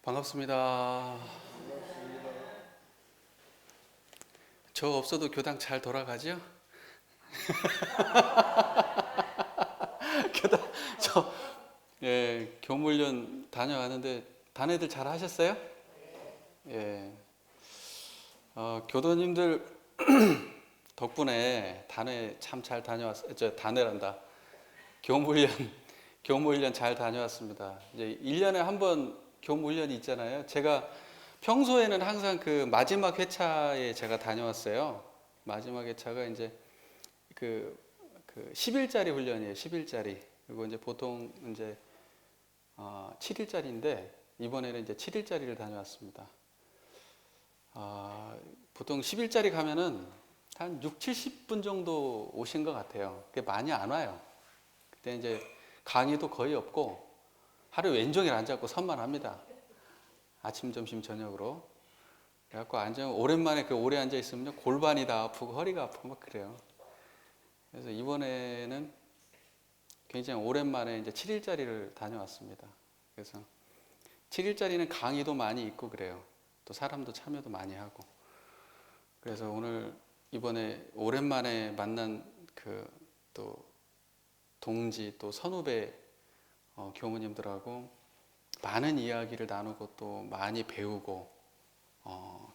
반갑습니다. 저 없어도 교당 잘 돌아가죠? 교당 저 교무훈련 다녀왔는데 다네들 잘 하셨어요? 예. 교도님들 덕분에 단회 참 잘 다녀왔어요. 단회란다. 교무훈련 교무훈련 잘 다녀왔습니다. 이제 1년에 한 번 교무훈련이 있잖아요. 제가 평소에는 항상 그 마지막 회차에 제가 다녀왔어요. 마지막 회차가 이제 그 10일짜리 훈련이에요. 10일짜리. 그리고 이제 보통 이제 7일짜리인데 이번에는 이제 7일짜리를 다녀왔습니다. 보통 10일짜리 가면은 한 6, 70분 정도 오신 것 같아요. 그게 많이 안 와요. 그때 이제 강의도 거의 없고 하루 왼종일 앉아갖고 선만 합니다. 아침, 점심, 저녁으로. 그래갖고 오랜만에 오래 앉아 있으면 골반이 다 아프고 허리가 아프고 막 그래요. 그래서 이번에는 굉장히 오랜만에 이제 7일짜리를 다녀왔습니다. 그래서 7일짜리는 강의도 많이 있고 그래요. 또 사람도 참여도 많이 하고. 그래서 오늘 이번에 오랜만에 만난 또 동지 또 선후배 교무님들하고 많은 이야기를 나누고 또 많이 배우고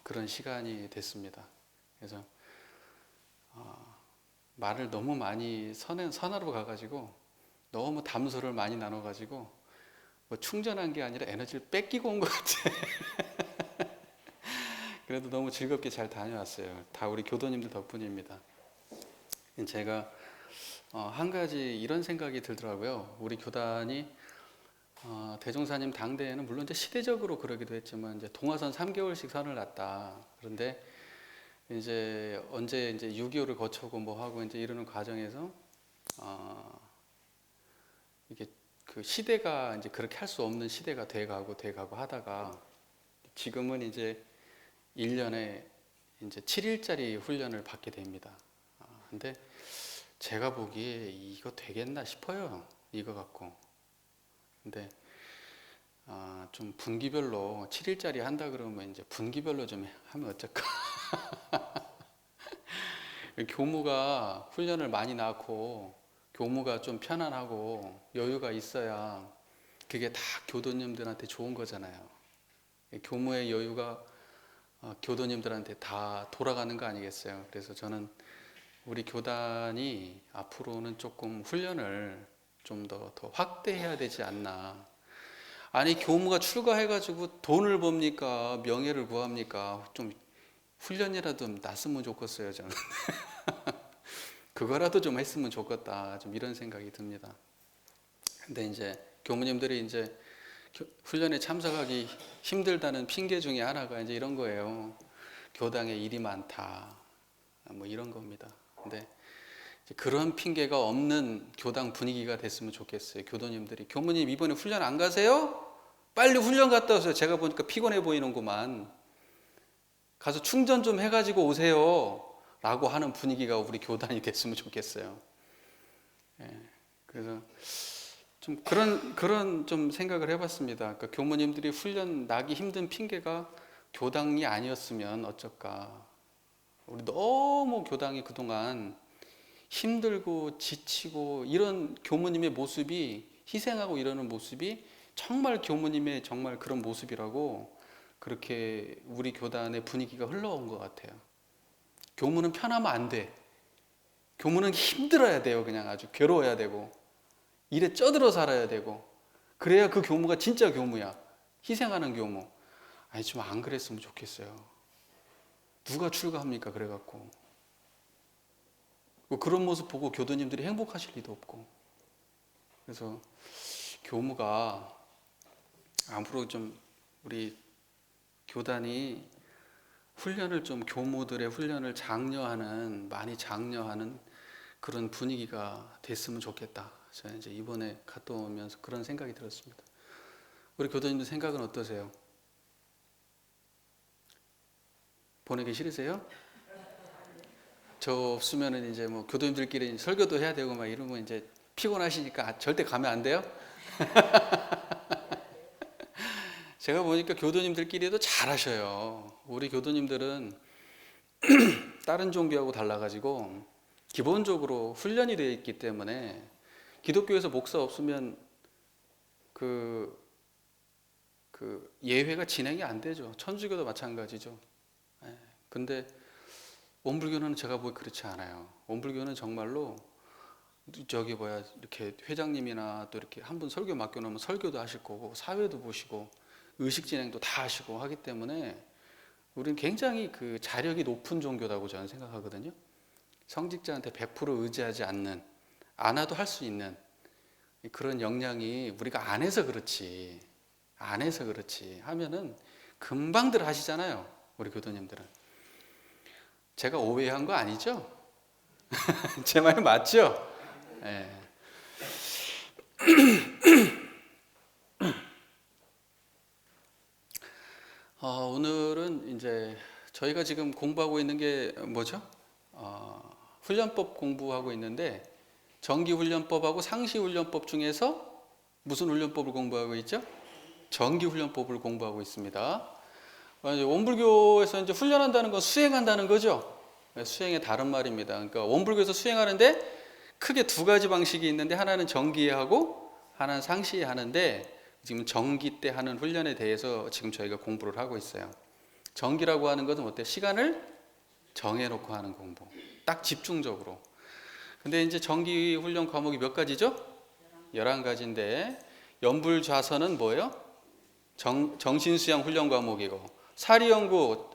그런 시간이 됐습니다. 그래서 말을 너무 많이 선하로 가가지고 너무 담소를 많이 나눠가지고 뭐 충전한 게 아니라 에너지를 뺏기고 온 것 같아. 그래도 너무 즐겁게 잘 다녀왔어요. 다 우리 교도님들 덕분입니다. 제가 한 가지 이런 생각이 들더라고요. 우리 교단이 대종사님 당대에는 물론 이제 시대적으로 그러기도 했지만 이제 동화선 3개월씩 선을 놨다. 그런데 이제 언제 이제 6.25를 거쳐고 뭐 하고 이제 이러는 과정에서 이게 그 시대가 이제 그렇게 할 수 없는 시대가 돼가고 하다가 지금은 이제 1년에 이제 7일짜리 훈련을 받게 됩니다. 근데 제가 보기에 이거 되겠나 싶어요. 이거 갖고. 근데 좀 분기별로 7일짜리 한다 그러면 이제 분기별로 좀 하면 어쩔까? 교무가 훈련을 많이 낳고 교무가 좀 편안하고 여유가 있어야 그게 다 교도님들한테 좋은 거잖아요. 교무의 여유가 교도님들한테 다 돌아가는 거 아니겠어요? 그래서 저는 우리 교단이 앞으로는 조금 훈련을 좀 더 확대해야 되지 않나. 아니 교무가 출가해가지고 돈을 법니까? 명예를 구합니까? 좀 훈련이라도 났으면 좋겠어요 저는. 그거라도 좀 했으면 좋겠다. 좀 이런 생각이 듭니다. 근데 이제 교무님들이 이제 훈련에 참석하기 힘들다는 핑계 중에 하나가 이제 이런 거예요. 교당에 일이 많다. 뭐 이런 겁니다. 근데 그런 핑계가 없는 교당 분위기가 됐으면 좋겠어요. 교도님들이 교무님 이번에 훈련 안 가세요? 빨리 훈련 갔다 오세요. 제가 보니까 피곤해 보이는구만. 가서 충전 좀 해가지고 오세요. 라고 하는 분위기가 우리 교단이 됐으면 좋겠어요. 그래서 좀 그런 좀 생각을 해봤습니다. 그러니까 교무님들이 훈련 나기 힘든 핑계가 교당이 아니었으면 어쩔까. 우리 너무 교당이 그동안 힘들고 지치고 이런 교무님의 모습이 희생하고 이러는 모습이 정말 교무님의 정말 그런 모습이라고 그렇게 우리 교단의 분위기가 흘러온 것 같아요. 교무는 편하면 안 돼. 교무는 힘들어야 돼요. 그냥 아주 괴로워야 되고 일에 쩌들어 살아야 되고 그래야 그 교무가 진짜 교무야. 희생하는 교무. 아니 좀 안 그랬으면 좋겠어요. 누가 출가합니까? 그래갖고 그런 모습 보고 교도님들이 행복하실 리도 없고. 그래서 교무가 앞으로 좀 우리 교단이 훈련을 좀 교무들의 훈련을 많이 장려하는 그런 분위기가 됐으면 좋겠다. 제가 이제 이번에 갔다 오면서 그런 생각이 들었습니다. 우리 교도님들 생각은 어떠세요? 보내기 싫으세요? 저 없으면은 이제 뭐 교도님들끼리 설교도 해야 되고 막 이러면 이제 피곤하시니까 절대 가면 안 돼요? 제가 보니까 교도님들끼리도 잘하셔요. 우리 교도님들은 다른 종교하고 달라가지고 기본적으로 훈련이 되어 있기 때문에 기독교에서 목사 없으면 그 예회가 진행이 안 되죠. 천주교도 마찬가지죠. 예. 근데 원불교는 제가 보기 그렇지 않아요. 원불교는 정말로 이렇게 회장님이나 또 이렇게 한 분 설교 맡겨놓으면 설교도 하실 거고 사회도 보시고 의식 진행도 다 하시고 하기 때문에 우리는 굉장히 그 자력이 높은 종교라고 저는 생각하거든요. 성직자한테 100% 의지하지 않는, 안 와도 할 수 있는 그런 역량이 우리가 안 해서 그렇지 하면은 금방들 하시잖아요. 우리 교도님들은. 제가 오해한 거 아니죠? 제 말 맞죠? 네. 오늘은 이제 저희가 지금 공부하고 있는 게 뭐죠? 훈련법 공부하고 있는데 정기훈련법하고 상시훈련법 중에서 무슨 훈련법을 공부하고 있죠? 정기훈련법을 공부하고 있습니다. 원불교에서 이제 훈련한다는 건 수행한다는 거죠. 수행의 다른 말입니다. 그러니까 원불교에서 수행하는데 크게 두 가지 방식이 있는데 하나는 정기하고 하나는 상시에 하는데 지금 정기 때 하는 훈련에 대해서 지금 저희가 공부를 하고 있어요. 정기라고 하는 것은 어때요? 시간을 정해놓고 하는 공부. 딱 집중적으로. 근데 이제 정기 훈련 과목이 몇 가지죠? 11가지인데 연불좌선은 뭐예요? 정신수양 훈련 과목이고 사리연구,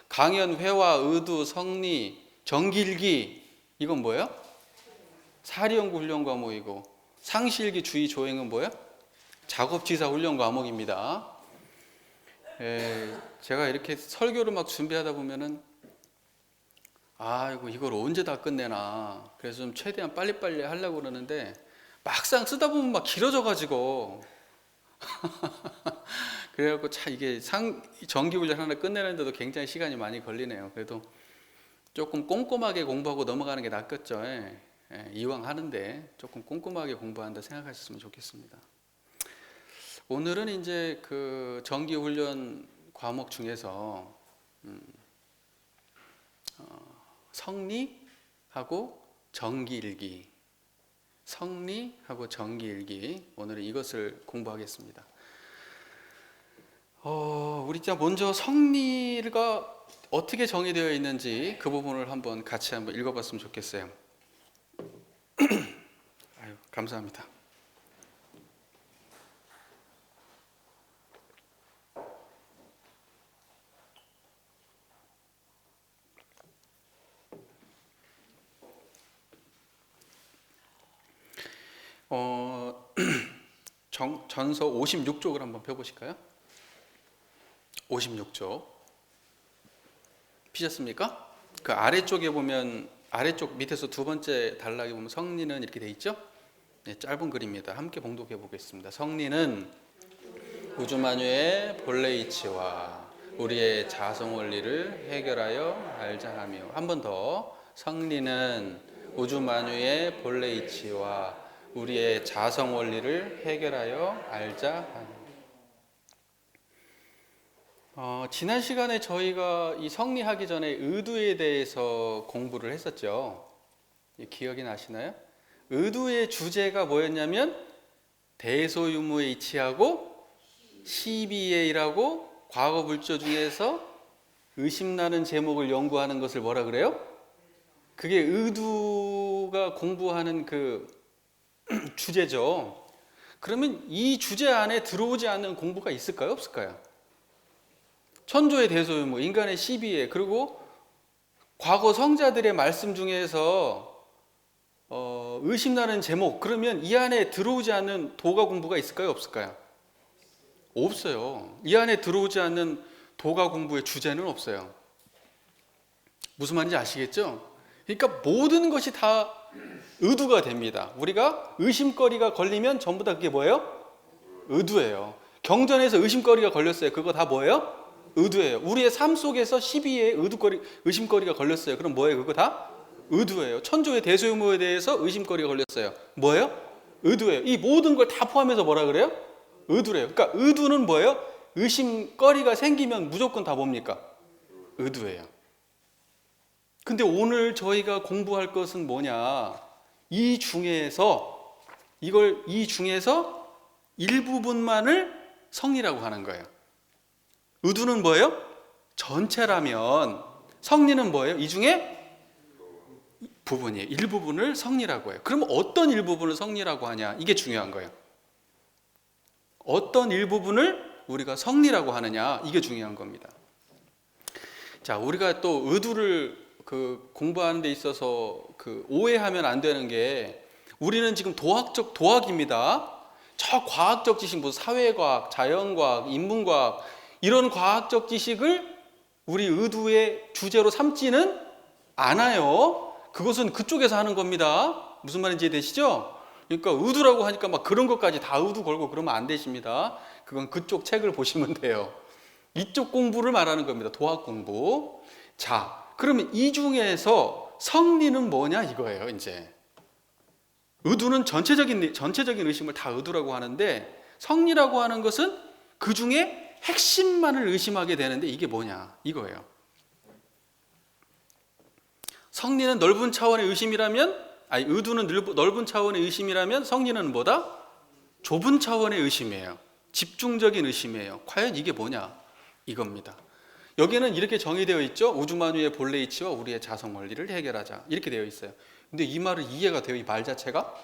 강연, 회화, 의두, 성리, 정기일기 이건 뭐예요? 사리연구 훈련 과목이고 상시일기, 주의, 조행은 뭐예요? 작업지사 훈련 과목입니다. 제가 이렇게 설교를 막 준비하다 보면은 이걸 언제 다 끝내나 그래서 좀 최대한 빨리빨리 하려고 그러는데 막상 쓰다 보면 막 길어져가지고 그래갖고 참 이게 정기훈련 하나 끝내는데도 굉장히 시간이 많이 걸리네요. 그래도 조금 꼼꼼하게 공부하고 넘어가는 게 낫겠죠. 이왕 하는데 조금 꼼꼼하게 공부한다 생각하셨으면 좋겠습니다. 오늘은 이제 그 정기훈련 과목 중에서 성리하고 정기일기, 성리하고 정기일기, 오늘은 이것을 공부하겠습니다. 우리 먼저 성리가 어떻게 정의되어 있는지 그 부분을 같이 한번 읽어봤으면 좋겠어요. 감사합니다. 전서 56쪽을 한번 펴보실까요? 56쪽 피셨습니까? 그 아래쪽에 보면 아래쪽 밑에서 두 번째 단락에 보면 성리는 이렇게 돼 있죠? 네, 짧은 글입니다. 함께 봉독해 보겠습니다. 성리는 우주만유의 본래 이치와 우리의 자성 원리를 해결하여 알자 하며, 한 번 더. 성리는 우주만유의 본래 이치와 우리의 자성 원리를 해결하여 알자 하며. 지난 시간에 저희가 이 성리하기 전에 의두에 대해서 공부를 했었죠. 기억이 나시나요? 의두의 주제가 뭐였냐면 대소유무에 이치하고 시비예이라고 과거 불조 중에서 의심나는 제목을 연구하는 것을 뭐라 그래요? 그게 의두가 공부하는 그 주제죠. 그러면 이 주제 안에 들어오지 않는 공부가 있을까요? 없을까요? 천조의 대소유무, 인간의 시비예, 그리고 과거 성자들의 말씀 중에서 의심나는 제목, 그러면 이 안에 들어오지 않는 도가 공부가 있을까요? 없을까요? 없어요. 이 안에 들어오지 않는 도가 공부의 주제는 없어요. 무슨 말인지 아시겠죠? 그러니까 모든 것이 다 의두가 됩니다. 우리가 의심거리가 걸리면 전부 다 그게 뭐예요? 의두예요. 경전에서 의심거리가 걸렸어요. 그거 다 뭐예요? 의두예요. 우리의 삶 속에서 시비에 의심거리가 걸렸어요. 그럼 뭐예요? 그거 다 의두예요. 천조의 대소유무에 대해서 의심거리가 걸렸어요. 뭐예요? 의두예요. 이 모든 걸 다 포함해서 뭐라 그래요? 의두래요. 그러니까 의두는 뭐예요? 의심거리가 생기면 무조건 다 뭡니까? 의두예요. 근데 오늘 저희가 공부할 것은 뭐냐? 이 중에서 일부분만을 성리라고 하는 거예요. 의두는 뭐예요? 전체라면 성리는 뭐예요? 이 중에 부분이에요. 일부분을 성리라고 해요. 그럼 어떤 일부분을 성리라고 하냐? 이게 중요한 거예요. 어떤 일부분을 우리가 성리라고 하느냐? 이게 중요한 겁니다. 자, 우리가 또 의두를 공부하는 데 있어서 오해하면 안 되는 게, 우리는 지금 도학입니다. 저 과학적 지식, 뭐 사회과학, 자연과학, 인문과학, 이런 과학적 지식을 우리 의두의 주제로 삼지는 않아요. 그것은 그쪽에서 하는 겁니다. 무슨 말인지 이해되시죠? 그러니까 의두라고 하니까 막 그런 것까지 다 의두 걸고 그러면 안 되십니다. 그건 그쪽 책을 보시면 돼요. 이쪽 공부를 말하는 겁니다. 도학 공부. 자, 그러면 이 중에서 성리는 뭐냐 이거예요. 이제 의두는 전체적인 의심을 다 의두라고 하는데, 성리라고 하는 것은 그 중에 핵심만을 의심하게 되는데, 이게 뭐냐 이거예요. 성리는 넓은 차원의 의심이라면, 의두는 넓은 차원의 의심이라면 성리는 뭐다? 좁은 차원의 의심이에요. 집중적인 의심이에요. 과연 이게 뭐냐 이겁니다. 여기는 이렇게 정의되어 있죠. 우주만유의 본래 이치와 우리의 자성 원리를 해결하자, 이렇게 되어 있어요. 근데 이 말은 이해가 돼요? 이 말 자체가?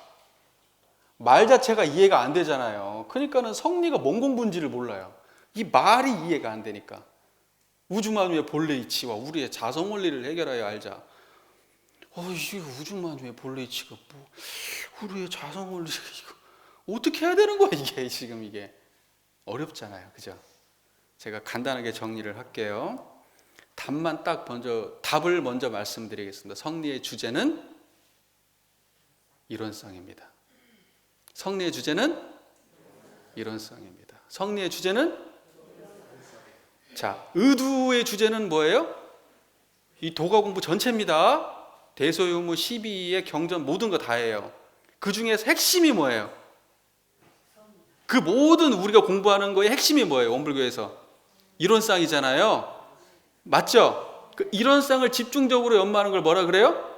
말 자체가 이해가 안 되잖아요. 그러니까는 성리가 뭔 공부인지를 몰라요. 이 말이 이해가 안 되니까. 우주만유의 본래 이치와 우리의 자성 원리를 해결하여 알자. 이게 우주만유의 본래 이치가 뭐, 우리의 자성 원리, 이거 어떻게 해야 되는 거야 이게? 지금 이게 어렵잖아요, 그죠? 제가 간단하게 정리를 할게요. 답을 먼저 말씀드리겠습니다. 성리의 주제는 이론성입니다. 성리의 주제는 이론성입니다. 성리의 주제는, 자, 의두의 주제는 뭐예요? 이 도가 공부 전체입니다. 대소유무, 시비의 경전, 모든 거 다예요. 그 중에서 핵심이 뭐예요? 그 모든 우리가 공부하는 거의 핵심이 뭐예요? 원불교에서 이론상이잖아요. 맞죠? 그 이론상을 집중적으로 연마하는 걸 뭐라 그래요?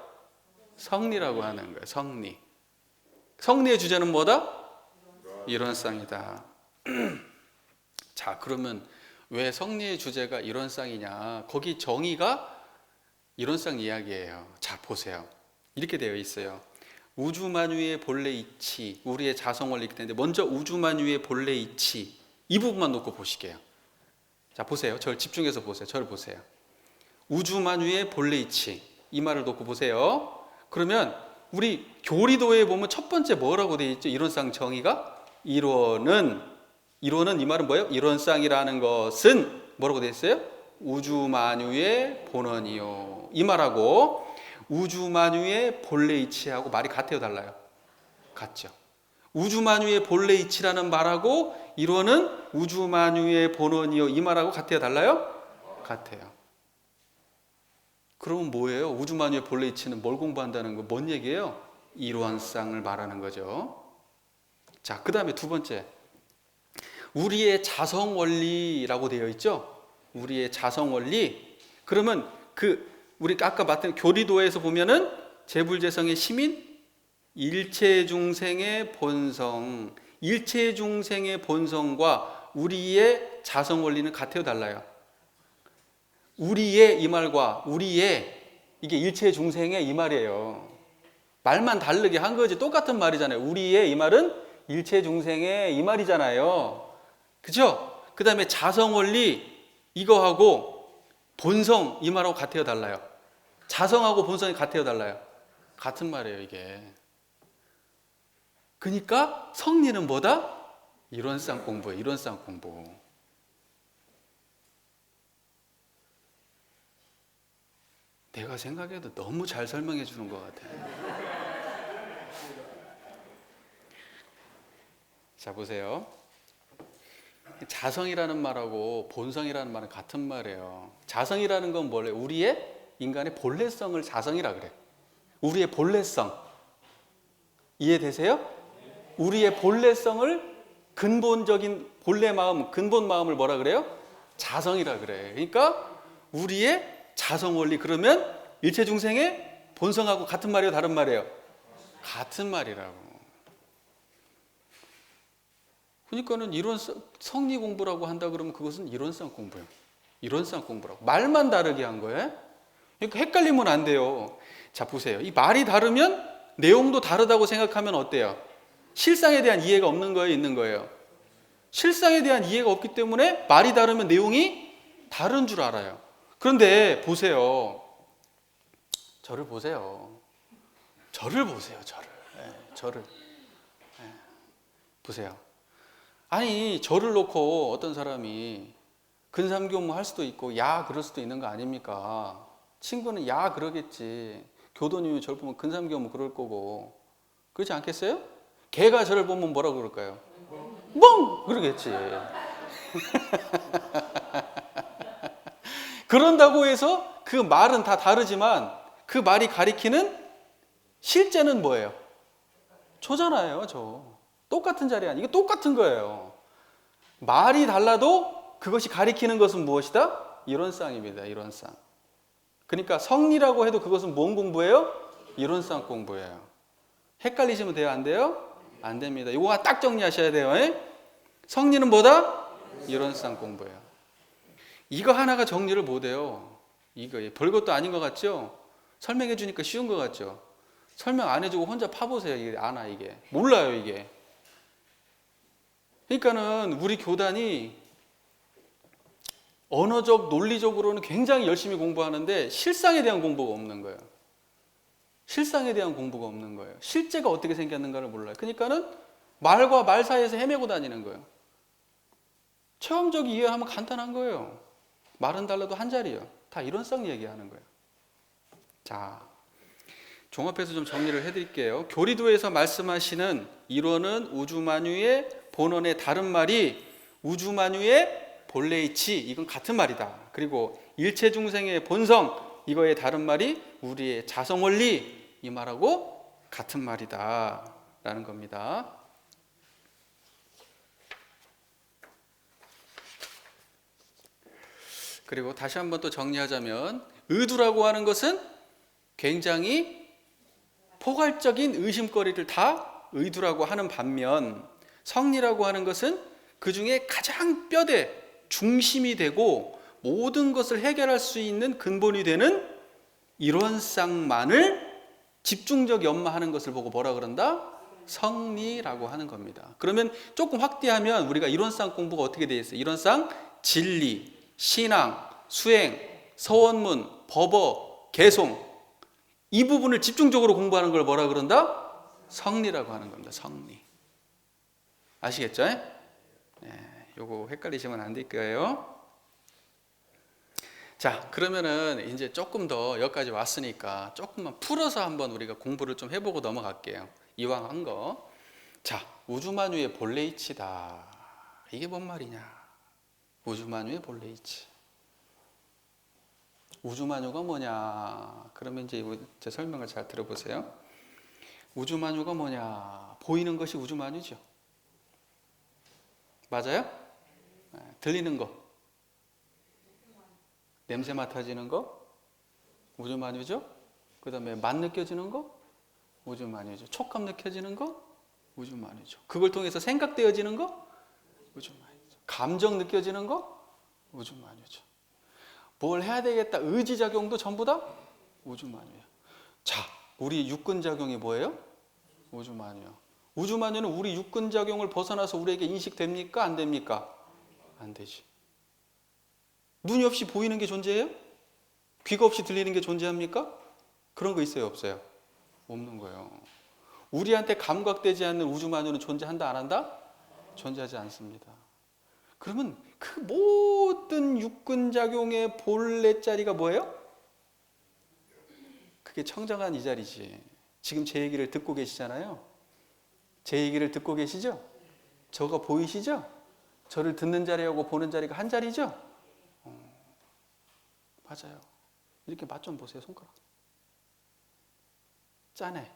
성리라고 하는 거예요. 성리. 성리의 주제는 뭐다? 이론상이다. 자, 그러면 왜 성리의 주제가 이론상이냐? 거기 정의가 이론상 이야기예요. 자, 보세요. 이렇게 되어 있어요. 우주만유의 본래 이치, 우리의 자성 원리 때문에 먼저 우주만유의 본래 이치, 이 부분만 놓고 보실게요. 자, 보세요. 저를 집중해서 보세요. 저를 보세요. 우주만유의 본래 이치, 이 말을 놓고 보세요. 그러면 우리 교리도에 보면 첫 번째 뭐라고 되어 있죠? 이론상 정의가? 이론은 이 말은 뭐예요? 이론상이라는 것은 뭐라고 되어 있어요? 우주만유의 본원이요. 이 말하고 우주만유의 본래 이치하고 말이 같아요, 달라요? 같죠. 우주만유의 본래 이치라는 말하고 이론은 우주만유의 본원이요, 이 말하고 같아요, 달라요? 같아요. 그러면 뭐예요? 우주만유의 본래 이치는 뭘 공부한다는 거, 뭔 얘기예요? 이론상을 말하는 거죠. 자, 그 다음에 두 번째, 우리의 자성 원리라고 되어 있죠. 우리의 자성 원리. 그러면 우리 아까 봤던 교리도에서 보면은 재불재성의 시민, 일체중생의 본성, 일체중생의 본성과 우리의 자성 원리는 같아요, 달라요? 우리의 이 말과 우리의, 이게 일체중생의 이 말이에요. 말만 다르게 한 거지 똑같은 말이잖아요. 우리의 이 말은 일체중생의 이 말이잖아요. 그죠? 그 다음에 자성 원리, 이거하고 본성 이 말하고 같아요, 달라요? 자성하고 본성이 같아요, 달라요? 같은 말이에요, 이게. 그러니까 성리는 뭐다? 이론상 공부예요, 이론상 공부. 내가 생각해도 너무 잘 설명해 주는 것 같아요. 자, 보세요. 자성이라는 말하고 본성이라는 말은 같은 말이에요. 자성이라는 건 뭐래요? 우리의 인간의 본래성을 자성이라 그래. 우리의 본래성. 이해되세요? 우리의 본래성을 근본적인 본래 마음, 근본 마음을 뭐라 그래요? 자성이라 그래. 그러니까 우리의 자성 원리, 그러면 일체 중생의 본성하고 같은 말이에요, 다른 말이에요? 같은 말이라고. 그러니까는 이론 성리 공부라고 한다 그러면 그것은 이론상 공부예요. 이론상 공부라고. 말만 다르게 한 거예요. 그러니까 헷갈리면 안 돼요. 자, 보세요. 이 말이 다르면 내용도 다르다고 생각하면 어때요? 실상에 대한 이해가 없는 거예요, 있는 거예요? 실상에 대한 이해가 없기 때문에 말이 다르면 내용이 다른 줄 알아요. 그런데 보세요. 저를 보세요. 저를 보세요, 저를. 네, 저를. 네. 보세요. 아니, 저를 놓고 어떤 사람이 근삼교무 할 수도 있고 야 그럴 수도 있는 거 아닙니까? 친구는 야 그러겠지. 교도님이 저를 보면 근삼교무 그럴 거고. 그렇지 않겠어요? 걔가 저를 보면 뭐라고 그럴까요? 멍! 그러겠지. 그런다고 해서 그 말은 다 다르지만 그 말이 가리키는 실제는 뭐예요? 저잖아요, 저. 똑같은 자리 아니에요. 이게 똑같은 거예요. 말이 달라도 그것이 가리키는 것은 무엇이다? 이론상입니다. 이론상. 그러니까 성리라고 해도 그것은 뭔 공부예요? 이론상 공부예요. 헷갈리시면 돼요? 안 돼요? 안 됩니다. 이거 딱 정리하셔야 돼요. 에? 성리는 뭐다? 이론상 공부예요. 이거 하나가 정리를 못해요. 이거 별것도 아닌 것 같죠? 설명해 주니까 쉬운 것 같죠? 설명 안 해주고 혼자 파보세요. 이게 아나 이게 몰라요 이게. 그러니까는 우리 교단이 언어적 논리적으로는 굉장히 열심히 공부하는데 실상에 대한 공부가 없는 거예요. 실상에 대한 공부가 없는 거예요. 실제가 어떻게 생겼는가를 몰라요. 그러니까는 말과 말 사이에서 헤매고 다니는 거예요. 체험적 이해하면 간단한 거예요. 말은 달라도 한 자리예요. 다 이론상 얘기하는 거예요. 자, 종합해서 좀 정리를 해드릴게요. 교리도에서 말씀하시는 이론은 우주만유의 본원의 다른 말이 우주만유의 본래 이치, 이건 같은 말이다. 그리고 일체 중생의 본성, 이거의 다른 말이 우리의 자성원리, 이 말하고 같은 말이다 라는 겁니다. 그리고 다시 한번 또 정리하자면 의두라고 하는 것은 굉장히 포괄적인 의심거리를 다 의두라고 하는 반면 성리라고 하는 것은 그 중에 가장 뼈대 중심이 되고 모든 것을 해결할 수 있는 근본이 되는 이론상만을 집중적 연마하는 것을 보고 뭐라 그런다? 성리라고 하는 겁니다. 그러면 조금 확대하면 우리가 이론상 공부가 어떻게 되어 있어요? 이론상 진리, 신앙, 수행, 서원문, 법어, 개송 이 부분을 집중적으로 공부하는 걸 뭐라 그런다? 성리라고 하는 겁니다. 성리. 아시겠죠? 네, 요거 헷갈리시면 안 될 거예요. 자, 그러면은 이제 조금 더 여기까지 왔으니까 조금만 풀어서 한번 우리가 공부를 좀 해보고 넘어갈게요. 이왕 한 거. 자, 우주만유의 본래 이치다. 이게 뭔 말이냐? 우주만유의 본래 이치. 우주만유가 뭐냐? 그러면 이제 제 설명을 잘 들어보세요. 우주만유가 뭐냐? 보이는 것이 우주만유죠. 맞아요? 들리는 거, 냄새 맡아지는 거, 우주만유죠. 그 다음에 맛 느껴지는 거, 우주만유죠. 촉감 느껴지는 거, 우주만유죠. 그걸 통해서 생각되어지는 거, 우주만유죠. 감정 느껴지는 거, 우주만유죠. 뭘 해야 되겠다, 의지작용도 전부 다 우주만유예요. 자, 우리 육근작용이 뭐예요? 우주만유요. 우주만유는 우리 육근작용을 벗어나서 우리에게 인식됩니까? 안 됩니까? 안 되지. 눈이 없이 보이는 게 존재해요? 귀가 없이 들리는 게 존재합니까? 그런 거 있어요? 없어요? 없는 거예요. 우리한테 감각되지 않는 우주만유는 존재한다? 안 한다? 존재하지 않습니다. 그러면 그 모든 육근작용의 본래 자리가 뭐예요? 그게 청정한 이 자리지. 지금 제 얘기를 듣고 계시잖아요. 제 얘기를 듣고 계시죠? 저가 보이시죠? 저를 듣는 자리하고 보는 자리가 한 자리죠? 맞아요. 이렇게 맛 좀 보세요. 손가락. 짜네.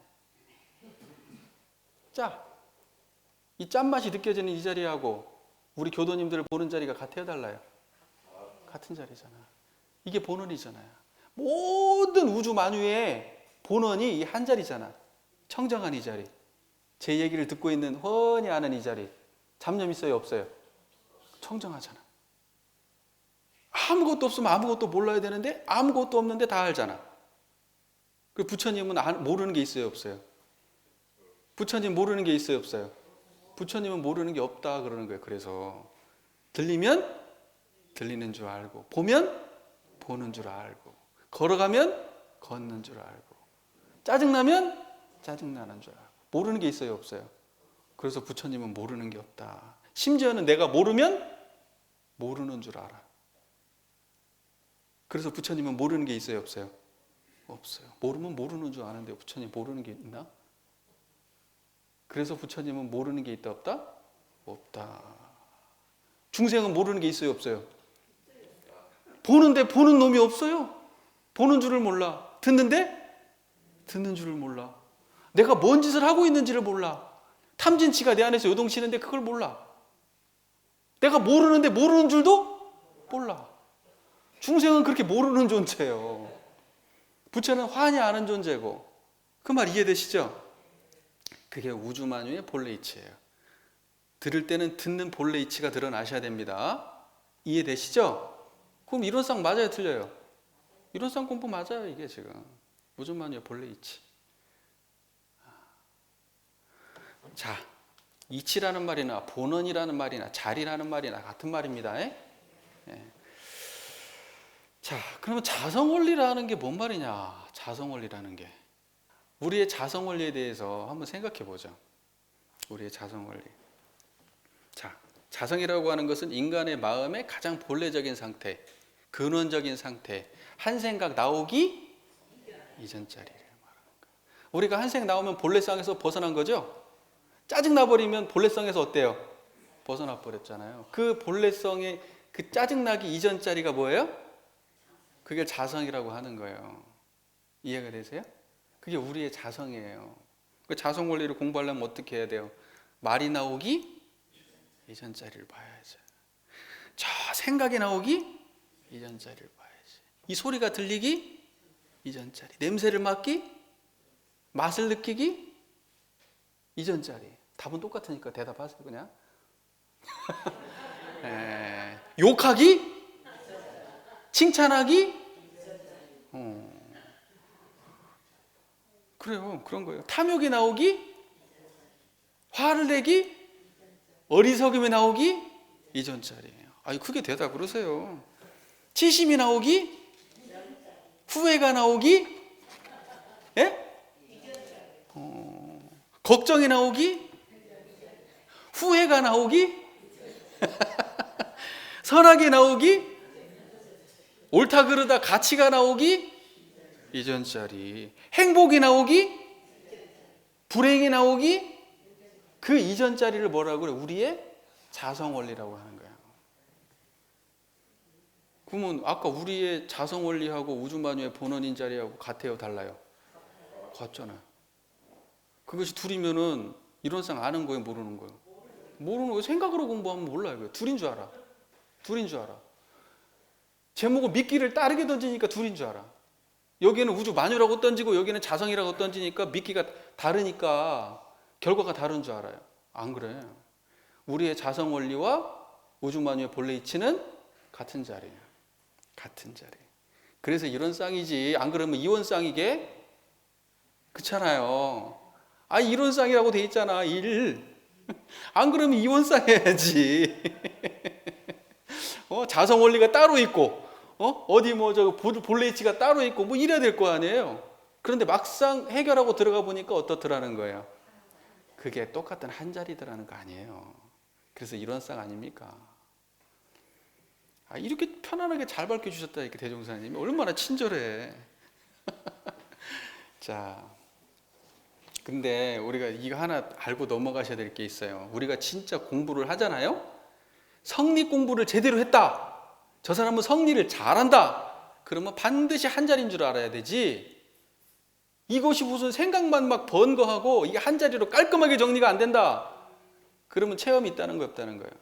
짜. 이 짠맛이 느껴지는 이 자리하고 우리 교도님들을 보는 자리가 같아요, 달라요? 같은 자리잖아. 이게 본원이잖아요. 모든 우주 만유의 본원이 이 한 자리잖아. 청정한 이 자리. 제 얘기를 듣고 있는 훤히 아는 이 자리. 잡념 있어요, 없어요? 청정하잖아. 아무것도 없으면 아무것도 몰라야 되는데 아무것도 없는데 다 알잖아. 그 부처님은 모르는 게 있어요, 없어요? 부처님 모르는 게 있어요, 없어요? 부처님은 모르는 게 없다 그러는 거예요. 그래서 들리면 들리는 줄 알고, 보면 보는 줄 알고, 걸어가면 걷는 줄 알고, 짜증나면 짜증나는 줄 알고. 모르는 게 있어요, 없어요? 그래서 부처님은 모르는 게 없다. 심지어는 내가 모르면 모르는 줄 알아. 그래서 부처님은 모르는 게 있어요, 없어요? 없어요. 모르면 모르는 줄 아는데 부처님 모르는 게 있나? 그래서 부처님은 모르는 게 있다, 없다? 없다. 중생은 모르는 게 있어요, 없어요? 보는데 보는 놈이 없어요. 보는 줄을 몰라. 듣는데 듣는 줄을 몰라. 내가 뭔 짓을 하고 있는지를 몰라. 탐진치가 내 안에서 요동치는데 그걸 몰라. 내가 모르는데 모르는 줄도 몰라. 중생은 그렇게 모르는 존재예요. 부처는 환히 아는 존재고. 그 말 이해되시죠? 그게 우주만유의 본래 이치예요. 들을 때는 듣는 본래 이치가 드러나셔야 됩니다. 이해되시죠? 그럼 이론상 맞아요, 틀려요? 이론상 공부 맞아요, 이게 지금. 우주만유의 본래 이치. 자, 이치라는 말이나 본원이라는 말이나 자리라는 말이나 같은 말입니다. 예? 자, 그러면 자성원리라는 게 뭔 말이냐? 자성원리라는 게. 우리의 자성원리에 대해서 한번 생각해 보죠. 우리의 자성원리. 자, 자성이라고 하는 것은 인간의 마음의 가장 본래적인 상태, 근원적인 상태, 한 생각 나오기 이전 자리를 말하는 거예요. 우리가 한 생각 나오면 본래성에서 벗어난 거죠? 짜증 나버리면 본래성에서 어때요? 벗어나 버렸잖아요. 그 본래성의 그 짜증나기 이전 자리가 뭐예요? 그게 자성이라고 하는 거예요. 이해가 되세요? 그게 우리의 자성이에요. 그 자성 원리를 공부하려면 어떻게 해야 돼요? 말이 나오기 이전 자리를 봐야죠. 저 생각이 나오기 이전 자리를 봐야지. 이 소리가 들리기 이전 자리. 냄새를 맡기, 맛을 느끼기 이전 자리. 답은 똑같으니까 대답하세요, 그냥. 욕하기, 칭찬하기, 그래요, 그런 거예요. 탐욕이 나오기, 화를 내기, 어리석음이 나오기 이전 자리예요. 아니 크게 대답 그러세요. 치심이 나오기, 후회가 나오기, 예? 걱정이 나오기, 후회가 나오기, 선악이 나오기, 옳다 그르다 가치가 나오기 이전 자리. 행복이 나오기, 불행이 나오기, 그 이전 자리를 뭐라고 그래? 우리의 자성원리라고 하는 거야. 그러면 아까 우리의 자성원리하고 우주만유의 본원인 자리하고 같아요, 달라요? 같잖아요. 그것이 둘이면은 이론상 아는 거예요, 모르는 거예요? 모르는 거예요. 생각으로 공부하면 몰라요. 둘인 줄 알아. 둘인 줄 알아. 제목은 미끼를 따르게 던지니까 둘인 줄 알아. 여기는 우주만유라고 던지고 여기는 자성이라고 던지니까 미끼가 다르니까 결과가 다른 줄 알아요. 안 그래. 우리의 자성원리와 우주만유의 본래 이치는 같은 자리예요. 같은 자리. 그래서 이런 쌍이지. 안 그러면 이원쌍이게? 그렇잖아요. 아, 이론쌍이라고 돼 있잖아. 안 그러면 이원쌍해야지. 자성원리가 따로 있고, 어디 본래 이치가 따로 있고, 뭐 이래야 될 거 아니에요. 그런데 막상 해결하고 들어가 보니까 어떻더라는 거예요? 그게 똑같은 한 자리더라는 거 아니에요. 그래서 이론상 아닙니까? 이렇게 편안하게 잘 밝혀주셨다, 이렇게 대종사님이. 얼마나 친절해. 자, 근데 우리가 이거 하나 알고 넘어가셔야 될 게 있어요. 우리가 진짜 공부를 하잖아요. 성리 공부를 제대로 했다. 저 사람은 성리를 잘한다. 그러면 반드시 한 자리인 줄 알아야 되지. 이것이 무슨 생각만 막 번거하고 이게 한 자리로 깔끔하게 정리가 안 된다. 그러면 체험이 있다는 거 없다는 거예요.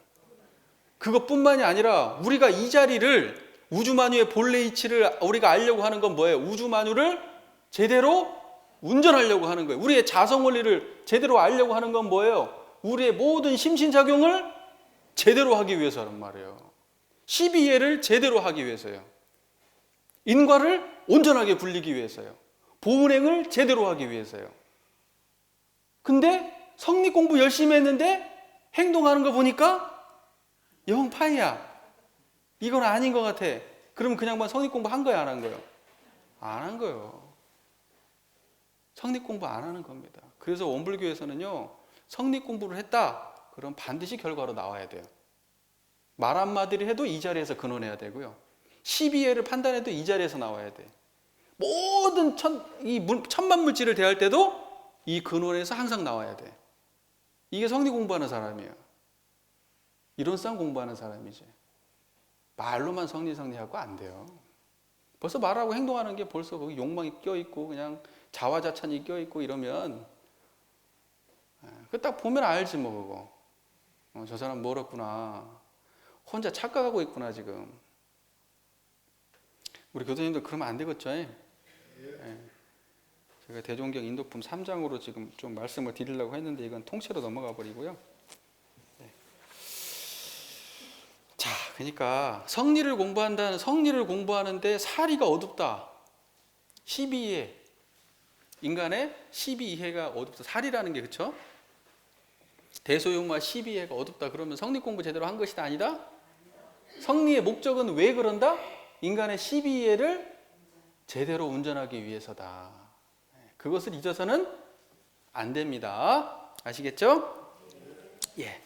그것뿐만이 아니라 우리가 이 자리를 우주만유의 본래 이치를 우리가 알려고 하는 건 뭐예요? 우주만유를 제대로 운전하려고 하는 거예요. 우리의 자성 원리를 제대로 알려고 하는 건 뭐예요? 우리의 모든 심신작용을 제대로 하기 위해서란 말이에요. 12예를 제대로 하기 위해서요. 인과를 온전하게 굴리기 위해서요. 보은행을 제대로 하기 위해서요. 근데 성리 공부 열심히 했는데 행동하는 거 보니까 영 파이야. 이건 아닌 것 같아. 그러면 그냥 성리 공부 한 거야, 안 한 거예요? 안 한 거예요. 성리 공부 안 하는 겁니다. 그래서 원불교에서는요, 성리 공부를 했다. 그럼 반드시 결과로 나와야 돼요. 말 한마디를 해도 이 자리에서 근원해야 되고요. 12예를 판단해도 이 자리에서 나와야 돼. 모든 천만 물질을 대할 때도 이 근원에서 항상 나와야 돼. 이게 성리 공부하는 사람이에요. 이론상 공부하는 사람이지. 말로만 성리하고 안 돼요. 벌써 말하고 행동하는 게 벌써 거기 욕망이 껴있고 그냥 자화자찬이 껴있고 이러면 그 딱 보면 알지 뭐 그거. 저 사람 멀었구나. 혼자 착각하고 있구나 지금. 우리 교수님들 그러면 안 되겠죠? 예. 제가 대종경 인도품 3장으로 지금 좀 말씀을 드리려고 했는데 이건 통째로 넘어가 버리고요. 자, 그러니까 성리를 공부하는데 사리가 어둡다. 12해. 인간의 12해가 어둡다. 사리라는 게 그렇죠? 대소용마 12해가 어둡다. 그러면 성리 공부 제대로 한 것이다 아니다? 성리의 목적은 왜 그런다? 인간의 12해를 제대로 운전하기 위해서다. 그것을 잊어서는 안 됩니다. 아시겠죠? 예.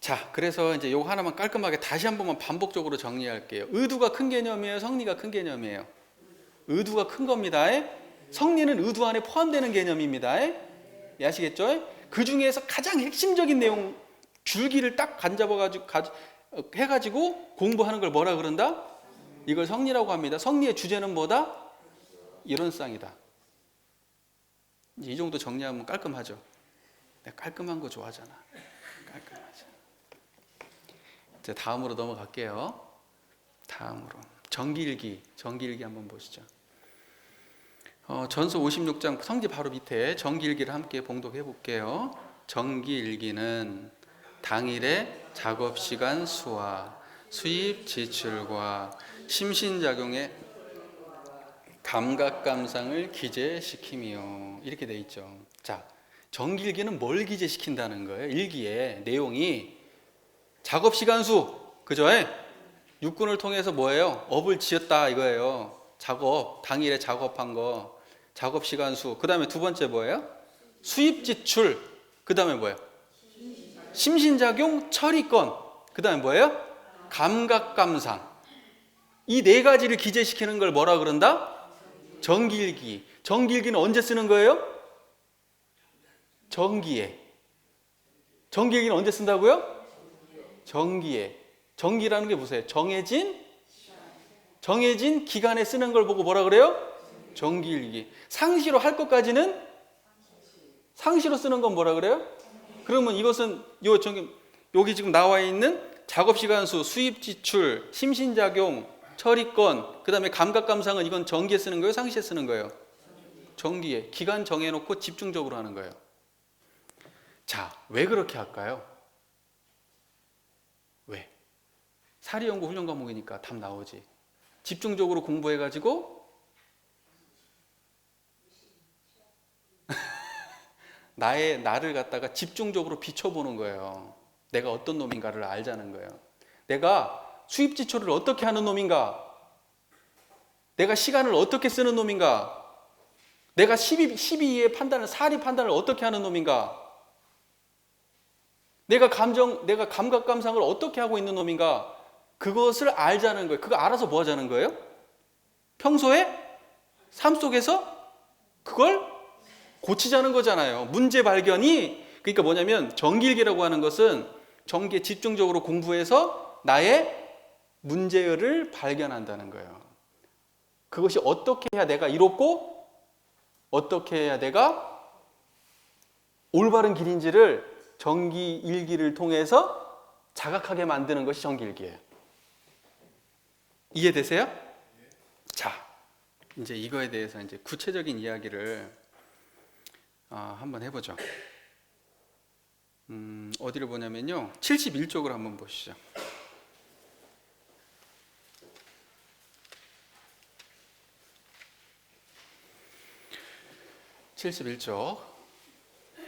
자, 그래서 이제 요거 하나만 깔끔하게 다시 한 번만 반복적으로 정리할게요. 의두가 큰 개념이에요? 성리가 큰 개념이에요? 의두가 큰 겁니다. 성리는 의두 안에 포함되는 개념입니다. 예, 아시겠죠? 그 중에서 가장 핵심적인 내용 줄기를 딱 간잡아가지고 해가지고 공부하는 걸 뭐라 그런다? 이걸 성리라고 합니다. 성리의 주제는 뭐다? 이론상이다. 이 정도 정리하면 깔끔하죠. 내가 깔끔한 거 좋아하잖아. 깔끔하죠. 이제 다음으로 넘어갈게요. 다음으로 정기일기 한번 보시죠. 전서 56장 성지 바로 밑에 정기일기를 함께 봉독해 볼게요. 정기일기는 당일의 작업시간 수와 수입 지출과 심신작용의 감각감상을 기재시키며 이렇게 돼 있죠. 자, 정기일기는 뭘 기재시킨다는 거예요? 일기의 내용이 작업시간 수, 그죠? 육군을 통해서 뭐예요? 업을 지었다 이거예요. 작업, 당일에 작업한 거, 작업시간 수. 그 다음에 두 번째 뭐예요? 수입 지출. 그 다음에 뭐예요? 심신작용 처리권. 그 다음에 뭐예요? 감각감상. 이 네 가지를 기재시키는 걸 뭐라 그런다? 정기일기. 정기일기는 언제 쓰는 거예요? 정기에. 정기일기는 언제 쓴다고요? 정기에. 정기라는 게 보세요. 정해진 기간에 쓰는 걸 보고 뭐라 그래요? 정기일기. 상시로 할 것까지는 상시로 쓰는 건 뭐라 그래요? 그러면 이것은 여기 지금 나와 있는 작업시간 수, 수입 지출, 심신작용, 처리권, 그 다음에 감각감상은 이건 정기에 쓰는 거예요? 상시에 쓰는 거예요? 정기에. 기간 정해놓고 집중적으로 하는 거예요. 자, 왜 그렇게 할까요? 왜? 사리연구 훈련 과목이니까 답 나오지. 집중적으로 공부해가지고 나를 갖다가 집중적으로 비춰보는 거예요. 내가 어떤 놈인가를 알자는 거예요. 내가 수입 지출을 어떻게 하는 놈인가? 내가 시간을 어떻게 쓰는 놈인가? 내가 12의 판단을, 사리 판단을 어떻게 하는 놈인가? 내가 감각 감상을 어떻게 하고 있는 놈인가? 그것을 알자는 거예요. 그거 알아서 뭐 하자는 거예요? 평소에 삶 속에서 그걸 고치자는 거잖아요. 문제 발견이, 그러니까 뭐냐면 정기일기라고 하는 것은 정기에 집중적으로 공부해서 나의 문제를 발견한다는 거예요. 그것이 어떻게 해야 내가 이롭고 어떻게 해야 내가 올바른 길인지를 정기일기를 통해서 자각하게 만드는 것이 정기일기예요. 이해되세요? 자, 이제 이거에 대해서 이제 구체적인 이야기를 한번 해보죠. 어디를 보냐면요, 71쪽을 한번 보시죠. 71쪽.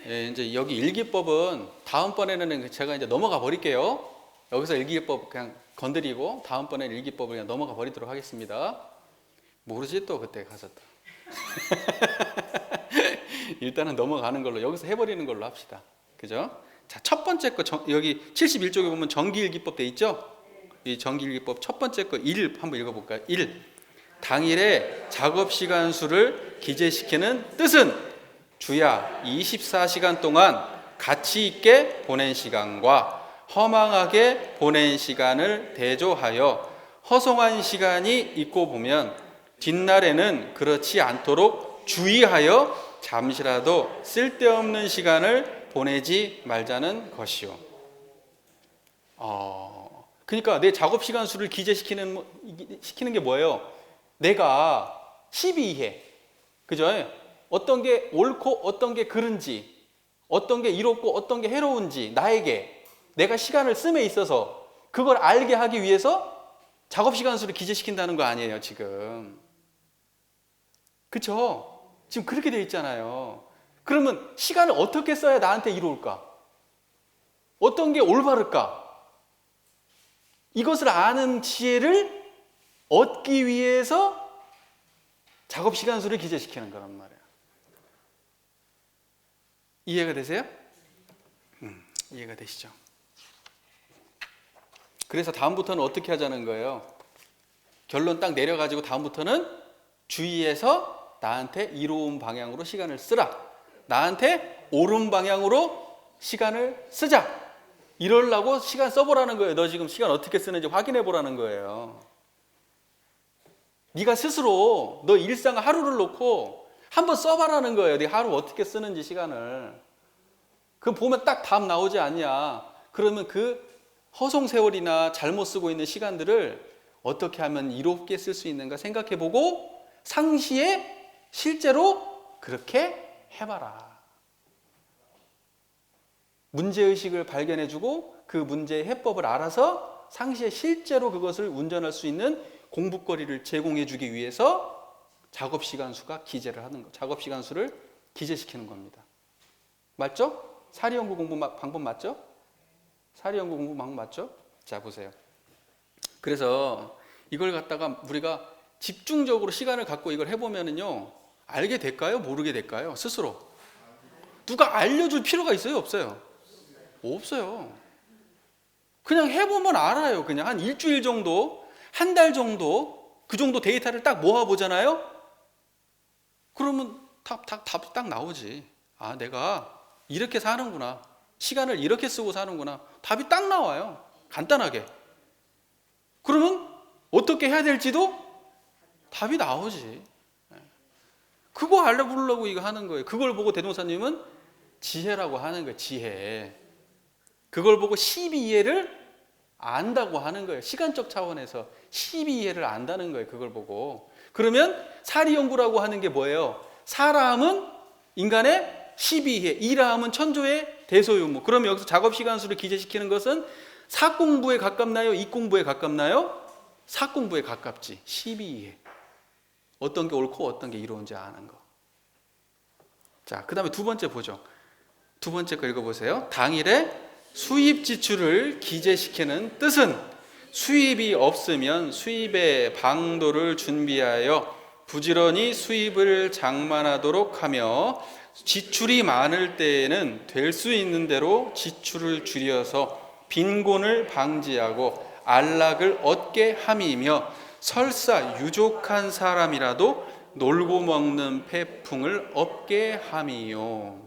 예, 이제 여기 일기법은 다음번에는 제가 이제 넘어가 버릴게요. 여기서 일기법 그냥 건드리고 다음번에는 일기법을 그냥 넘어가 버리도록 하겠습니다. 모르지 또 그때 가서 또. 일단은 넘어가는 걸로, 여기서 해버리는 걸로 합시다. 그죠? 자, 첫 번째 거 여기 71쪽에 보면 정기일기법 돼 있죠? 이 정기일기법 첫 번째 거 1 한번 읽어볼까요? 1. 당일의 작업시간 수를 기재시키는 뜻은 주야 24시간 동안 가치 있게 보낸 시간과 허망하게 보낸 시간을 대조하여 허송한 시간이 있고 보면 뒷날에는 그렇지 않도록 주의하여 잠시라도 쓸데없는 시간을 보내지 말자는 것이요. 그러니까 내 작업 시간 수를 기재시키는 게 뭐예요? 내가 12해, 그죠? 어떤 게 옳고 어떤 게 그른지, 어떤 게 이롭고 어떤 게 해로운지 나에게 내가 시간을 씀에 있어서 그걸 알게 하기 위해서 작업 시간 수를 기재시킨다는 거 아니에요, 지금. 그렇죠? 지금 그렇게 돼 있잖아요. 그러면 시간을 어떻게 써야 나한테 이로울까? 어떤 게 올바를까? 이것을 아는 지혜를 얻기 위해서 작업 시간 수를 기재시키는 거란 말이에요. 이해가 되세요? 이해가 되시죠? 그래서 다음부터는 어떻게 하자는 거예요? 결론 딱 내려가지고 다음부터는 주의해서 나한테 이로운 방향으로 시간을 쓰라. 나한테 옳은 방향으로 시간을 쓰자. 이러려고 시간 써보라는 거예요. 너 지금 시간 어떻게 쓰는지 확인해 보라는 거예요. 네가 스스로 너 일상 하루를 놓고 한번 써봐라는 거예요. 네가 하루 어떻게 쓰는지 시간을. 그럼 보면 딱 답 나오지 않냐. 그러면 그 허송 세월이나 잘못 쓰고 있는 시간들을 어떻게 하면 이롭게 쓸 수 있는가 생각해보고 상시에 실제로 그렇게 해봐라. 문제의식을 발견해주고 그 문제의 해법을 알아서 상시에 실제로 그것을 운전할 수 있는 공부거리를 제공해주기 위해서 작업시간수가 기재를 하는 거, 작업시간수를 기재시키는 겁니다. 맞죠? 사리연구 공부 방법 맞죠? 사리연구 공부 방법 맞죠? 자, 보세요. 그래서 이걸 갖다가 우리가 집중적으로 시간을 갖고 이걸 해보면은요, 알게 될까요? 모르게 될까요? 스스로. 누가 알려줄 필요가 있어요? 없어요? 없어요. 그냥 해보면 알아요. 그냥 한 일주일 정도, 한 달 정도, 그 정도 데이터를 딱 모아보잖아요? 그러면 답이 딱 나오지. 아, 내가 이렇게 사는구나. 시간을 이렇게 쓰고 사는구나. 답이 딱 나와요. 간단하게. 그러면 어떻게 해야 될지도 답이 나오지. 그거 알려보려고 이거 하는 거예요. 그걸 보고 대동사님은 지혜라고 하는 거예요. 지혜. 그걸 보고 12이해를 안다고 하는 거예요. 시간적 차원에서 12이해를 안다는 거예요. 그걸 보고. 그러면 사리연구라고 하는 게 뭐예요? 사람은 인간의 12이해, 이라함은 천조의 대소유무. 그럼 여기서 작업시간수를 기재시키는 것은 사공부에 가깝나요? 이공부에 가깝나요? 사공부에 가깝지. 12이해. 어떤 게 옳고 어떤 게 이로운지 아는 거. 자, 그 다음에 두 번째 보죠. 두 번째 거 읽어보세요. 당일에 수입 지출을 기재시키는 뜻은 수입이 없으면 수입의 방도를 준비하여 부지런히 수입을 장만하도록 하며 지출이 많을 때에는 될 수 있는 대로 지출을 줄여서 빈곤을 방지하고 안락을 얻게 함이며 설사 유족한 사람이라도 놀고 먹는 패풍을 얻게 함이요.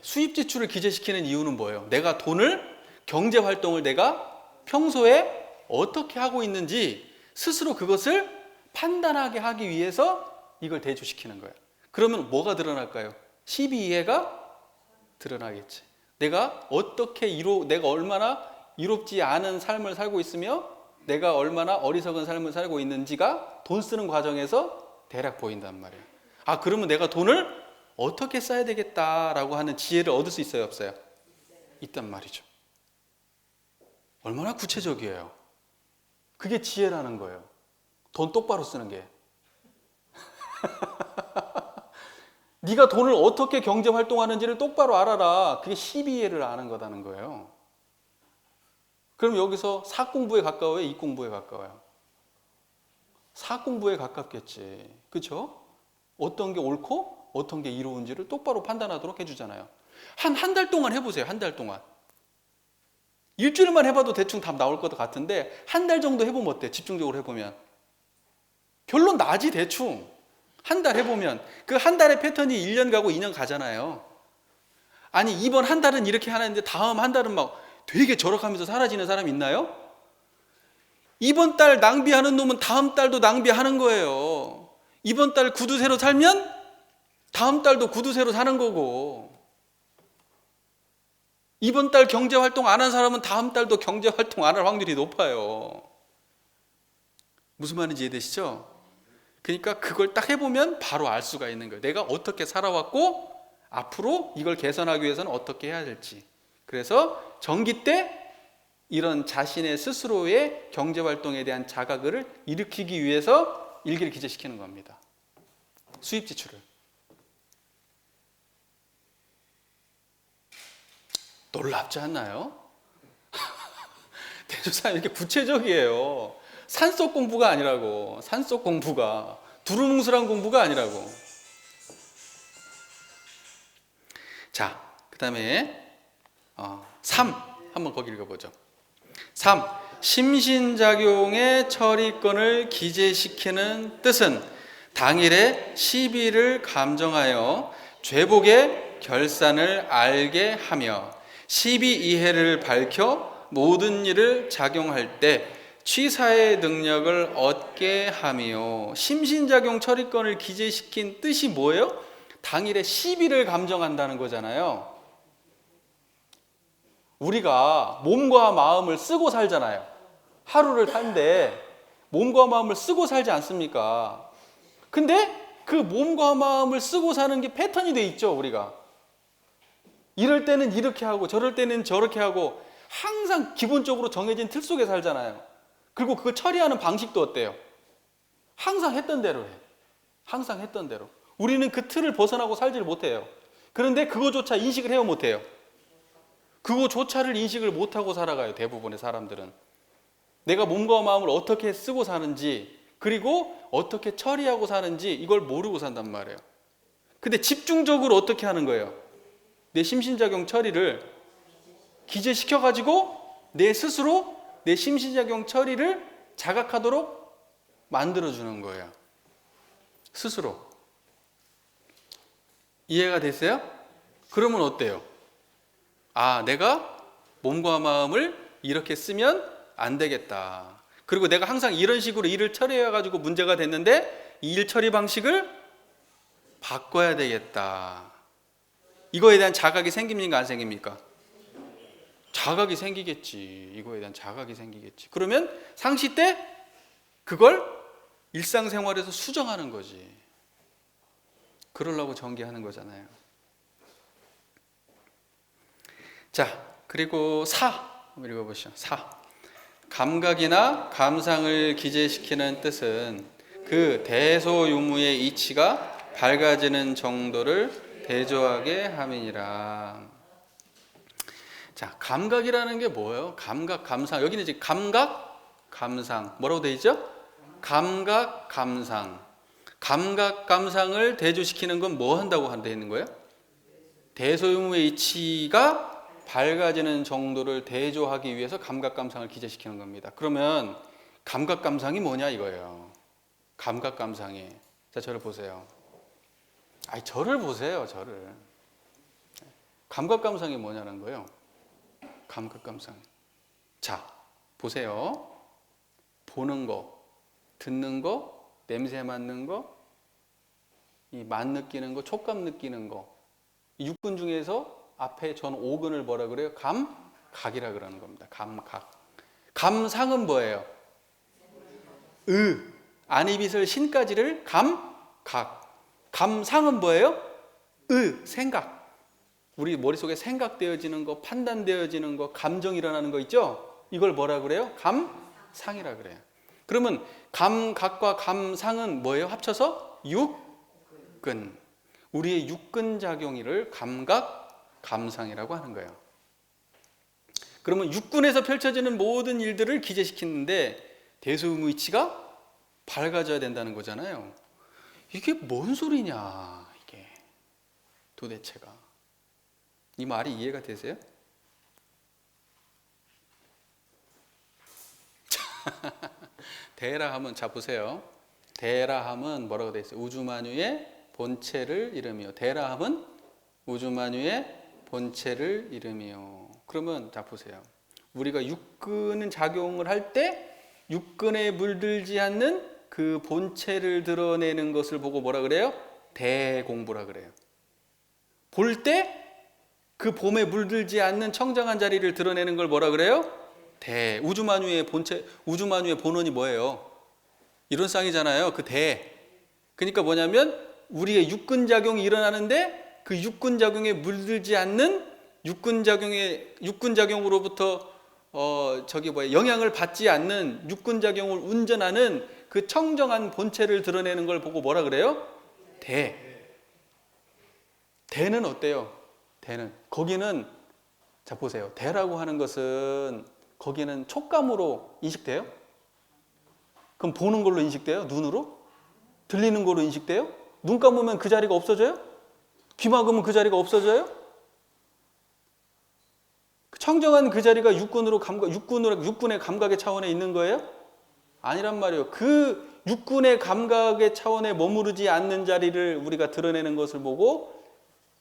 수입 지출을 기재시키는 이유는 뭐예요? 내가 돈을, 경제 활동을 내가 평소에 어떻게 하고 있는지 스스로 그것을 판단하게 하기 위해서 이걸 대조시키는 거예요. 그러면 뭐가 드러날까요? 12이해가 드러나겠지. 내가 내가 얼마나 이롭지 않은 삶을 살고 있으며 내가 얼마나 어리석은 삶을 살고 있는지가 돈 쓰는 과정에서 대략 보인단 말이에요. 아, 그러면 내가 돈을 어떻게 써야 되겠다라고 하는 지혜를 얻을 수 있어요, 없어요? 있단 말이죠. 얼마나 구체적이에요. 그게 지혜라는 거예요. 돈 똑바로 쓰는 게. 네가 돈을 어떻게 경제 활동하는지를 똑바로 알아라. 그게 12예를 아는 거다는 거예요. 그럼 여기서 사공부에 가까워요? 이공부에 가까워요? 사공부에 가깝겠지. 그렇죠? 어떤 게 옳고 어떤 게 이로운지를 똑바로 판단하도록 해주잖아요. 한 달 동안 해보세요. 한 달 동안. 일주일만 해봐도 대충 답 나올 것 같은데 한 달 정도 해보면 어때? 집중적으로 해보면. 결론 나지 대충. 한 달 해보면. 그 한 달의 패턴이 1년 가고 2년 가잖아요. 아니 이번 한 달은 이렇게 하는데 다음 한 달은 막 되게 절약하면서 사라지는 사람 있나요? 이번 달 낭비하는 놈은 다음 달도 낭비하는 거예요. 이번 달 구두쇠로 살면 다음 달도 구두쇠로 사는 거고, 이번 달 경제활동 안 한 사람은 다음 달도 경제활동 안 할 확률이 높아요. 무슨 말인지 이해되시죠? 그러니까 그걸 딱 해보면 바로 알 수가 있는 거예요. 내가 어떻게 살아왔고 앞으로 이걸 개선하기 위해서는 어떻게 해야 될지. 그래서 정기 때 이런 자신의 스스로의 경제활동에 대한 자각을 일으키기 위해서 일기를 기재시키는 겁니다. 수입 지출을. 놀랍지 않나요? 대조사님 이렇게 구체적이에요. 산속 공부가 아니라고. 산속 공부가. 두루뭉술한 공부가 아니라고. 자, 그 다음에 3 한번 거기 읽어보죠. 3. 심신작용의 처리권을 기재시키는 뜻은 당일의 시비를 감정하여 죄복의 결산을 알게 하며 시비 이해를 밝혀 모든 일을 작용할 때 취사의 능력을 얻게 하며. 심신작용 처리권을 기재시킨 뜻이 뭐예요? 당일의 시비를 감정한다는 거잖아요. 우리가 몸과 마음을 쓰고 살잖아요. 하루를 살는데 몸과 마음을 쓰고 살지 않습니까? 근데 그 몸과 마음을 쓰고 사는 게 패턴이 돼 있죠, 우리가. 이럴 때는 이렇게 하고 저럴 때는 저렇게 하고 항상 기본적으로 정해진 틀 속에 살잖아요. 그리고 그걸 처리하는 방식도 어때요? 항상 했던 대로 해. 항상 했던 대로. 우리는 그 틀을 벗어나고 살지를 못해요. 그런데 그거조차 인식을 해요, 못해요? 그거조차를 인식을 못하고 살아가요, 대부분의 사람들은. 내가 몸과 마음을 어떻게 쓰고 사는지, 그리고 어떻게 처리하고 사는지 이걸 모르고 산단 말이에요. 근데 집중적으로 어떻게 하는 거예요? 내 심신작용 처리를 기재시켜가지고 내 스스로 내 심신작용 처리를 자각하도록 만들어주는 거예요. 스스로. 이해가 됐어요? 그러면 어때요? 아, 내가 몸과 마음을 이렇게 쓰면 안 되겠다. 그리고 내가 항상 이런 식으로 일을 처리해가지고 문제가 됐는데 이 일 처리 방식을 바꿔야 되겠다. 이거에 대한 자각이 생깁니까? 안 생깁니까? 자각이 생기겠지. 이거에 대한 자각이 생기겠지. 그러면 상시 때 그걸 일상생활에서 수정하는 거지. 그러려고 전개하는 거잖아요. 자, 그리고 4 한번 읽어보시죠. 4. 감각이나 감상을 기재시키는 뜻은 그 대소유무의 이치가 밝아지는 정도를 대조하게 함이니라. 자, 감각이라는 게 뭐예요? 감각, 감상. 여기는 이제 감각, 감상. 뭐라고 되어 있죠? 감각, 감상. 감각, 감상을 대조시키는 건 뭐 한다고 되어 있는 거예요? 대소유무의 이치가 밝아지는 정도를 대조하기 위해서 감각, 감상을 기재시키는 겁니다. 그러면 감각, 감상이 뭐냐 이거예요. 감각, 감상이. 자, 저를 보세요. 아니, 저를 보세요, 저를. 감각, 감상이 뭐냐는 거예요. 감각, 감상. 자, 보세요. 보는 거, 듣는 거, 냄새 맡는 거, 이 맛 느끼는 거, 촉감 느끼는 거. 이 육군 중에서 앞에 전 오근을 뭐라 그래요? 감각이라 그러는 겁니다. 감각. 감상은 뭐예요? 안이빗을 신까지를 감각. 감상은 뭐예요? 생각. 우리 머릿속에 생각되어지는 거, 판단되어지는 거, 감정 일어나는 거 있죠? 이걸 뭐라 그래요? 감상이라 그래요. 그러면 감각과 감상은 뭐예요? 합쳐서 육근. 우리의 육근 작용을 감각, 감상이라고 하는 거예요. 그러면 육근에서 펼쳐지는 모든 일들을 기재시키는데 대소의무이치가 밝아져야 된다는 거잖아요. 이게 뭔 소리냐, 이게 도대체가. 이 말이 이해가 되세요? 대라 하면, 자 보세요. 대라 하면 뭐라고 되어 있어요? 우주만유의 본체를 이름이요. 대라 하면 우주만유의 본체를 이름이요. 그러면 자 보세요. 우리가 육근은 작용을 할 때 육근에 물들지 않는 그 본체를 드러내는 것을 보고 뭐라 그래요? 대공부라 그래요. 볼 때 그 봄에 물들지 않는 청정한 자리를 드러내는 걸 뭐라 그래요? 우주만유의 본체, 우주만유의 본원이 뭐예요? 이런 쌍이잖아요. 그 그러니까 뭐냐면 우리의 육근작용이 일어나는데 그 육근작용에 물들지 않는 육근작용으로부터 영향을 받지 않는 육근작용을 운전하는 그 청정한 본체를 드러내는 걸 보고 뭐라 그래요? 대는 어때요? 대는 거기는, 자 보세요. 대라고 하는 것은 거기는 촉감으로 인식돼요? 그럼 보는 걸로 인식돼요? 눈으로? 들리는 걸로 인식돼요? 눈 감으면 그 자리가 없어져요? 귀 막으면 그 자리가 없어져요? 청정한 그 자리가 육군의 감각의 차원에 있는 거예요? 아니란 말이에요. 그 육군의 감각의 차원에 머무르지 않는 자리를 우리가 드러내는 것을 보고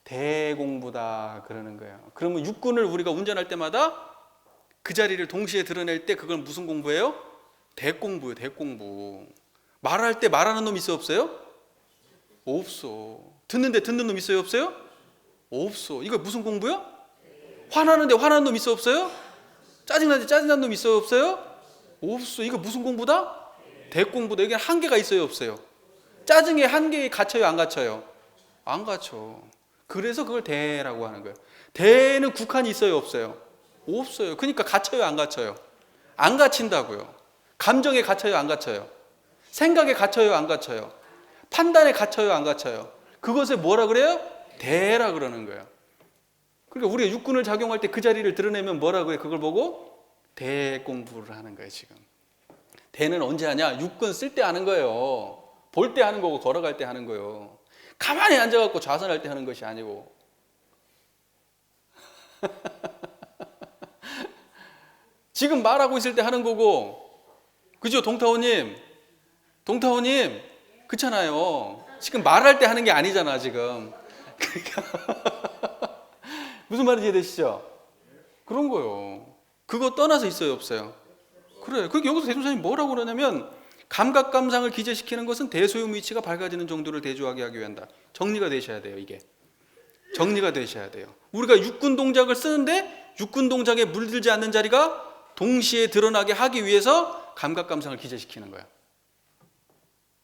대공부다 그러는 거예요. 그러면 육군을 우리가 운전할 때마다 그 자리를 동시에 드러낼 때 그건 무슨 공부예요? 대공부예요. 대공부. 말할 때 말하는 놈 있어요? 없어요? 없어. 듣는데 듣는 놈 있어요? 없어요? 없어. 이거 무슨 공부요? 화나는데 화나는 놈 있어요? 없어요? 짜증나는데 짜증나는 놈 있어요? 없어요? 없어. 이거 무슨 공부다? 대공부다. 여기 한계가 있어요? 없어요? 짜증에 한계에 갇혀요? 안 갇혀요? 안 갇혀. 그래서 그걸 대라고 하는 거예요. 대는 국한이 있어요? 없어요? 없어요. 그러니까 갇혀요? 안 갇혀요? 안 갇힌다고요. 감정에 갇혀요? 안 갇혀요? 생각에 갇혀요? 안 갇혀요? 판단에 갇혀요? 안 갇혀요? 그것에 뭐라 그래요? 대라 그러는 거예요. 그러니까 우리가 육군을 작용할 때 그 자리를 드러내면 뭐라고 해요? 그걸 보고 대공부를 하는 거예요. 지금 대는 언제 하냐? 육군 쓸 때 하는 거예요. 볼 때 하는 거고 걸어갈 때 하는 거예요. 가만히 앉아갖고 좌선할 때 하는 것이 아니고. 지금 말하고 있을 때 하는 거고, 그죠? 동타오님 그렇잖아요. 지금 말할 때 하는 게 아니잖아 지금. 그러니까 무슨 말인지 이해되시죠? 그런 거예요. 그거 떠나서 있어요? 없어요? 그래. 그러니까 여기서 대조사님이 뭐라고 그러냐면 감각 감상을 기재시키는 것은 대소유무이치가 밝아지는 정도를 대조하게 하기 위한다. 정리가 되셔야 돼요. 이게 정리가 되셔야 돼요. 우리가 육군 동작을 쓰는데 육군 동작에 물들지 않는 자리가 동시에 드러나게 하기 위해서 감각 감상을 기재시키는 거야.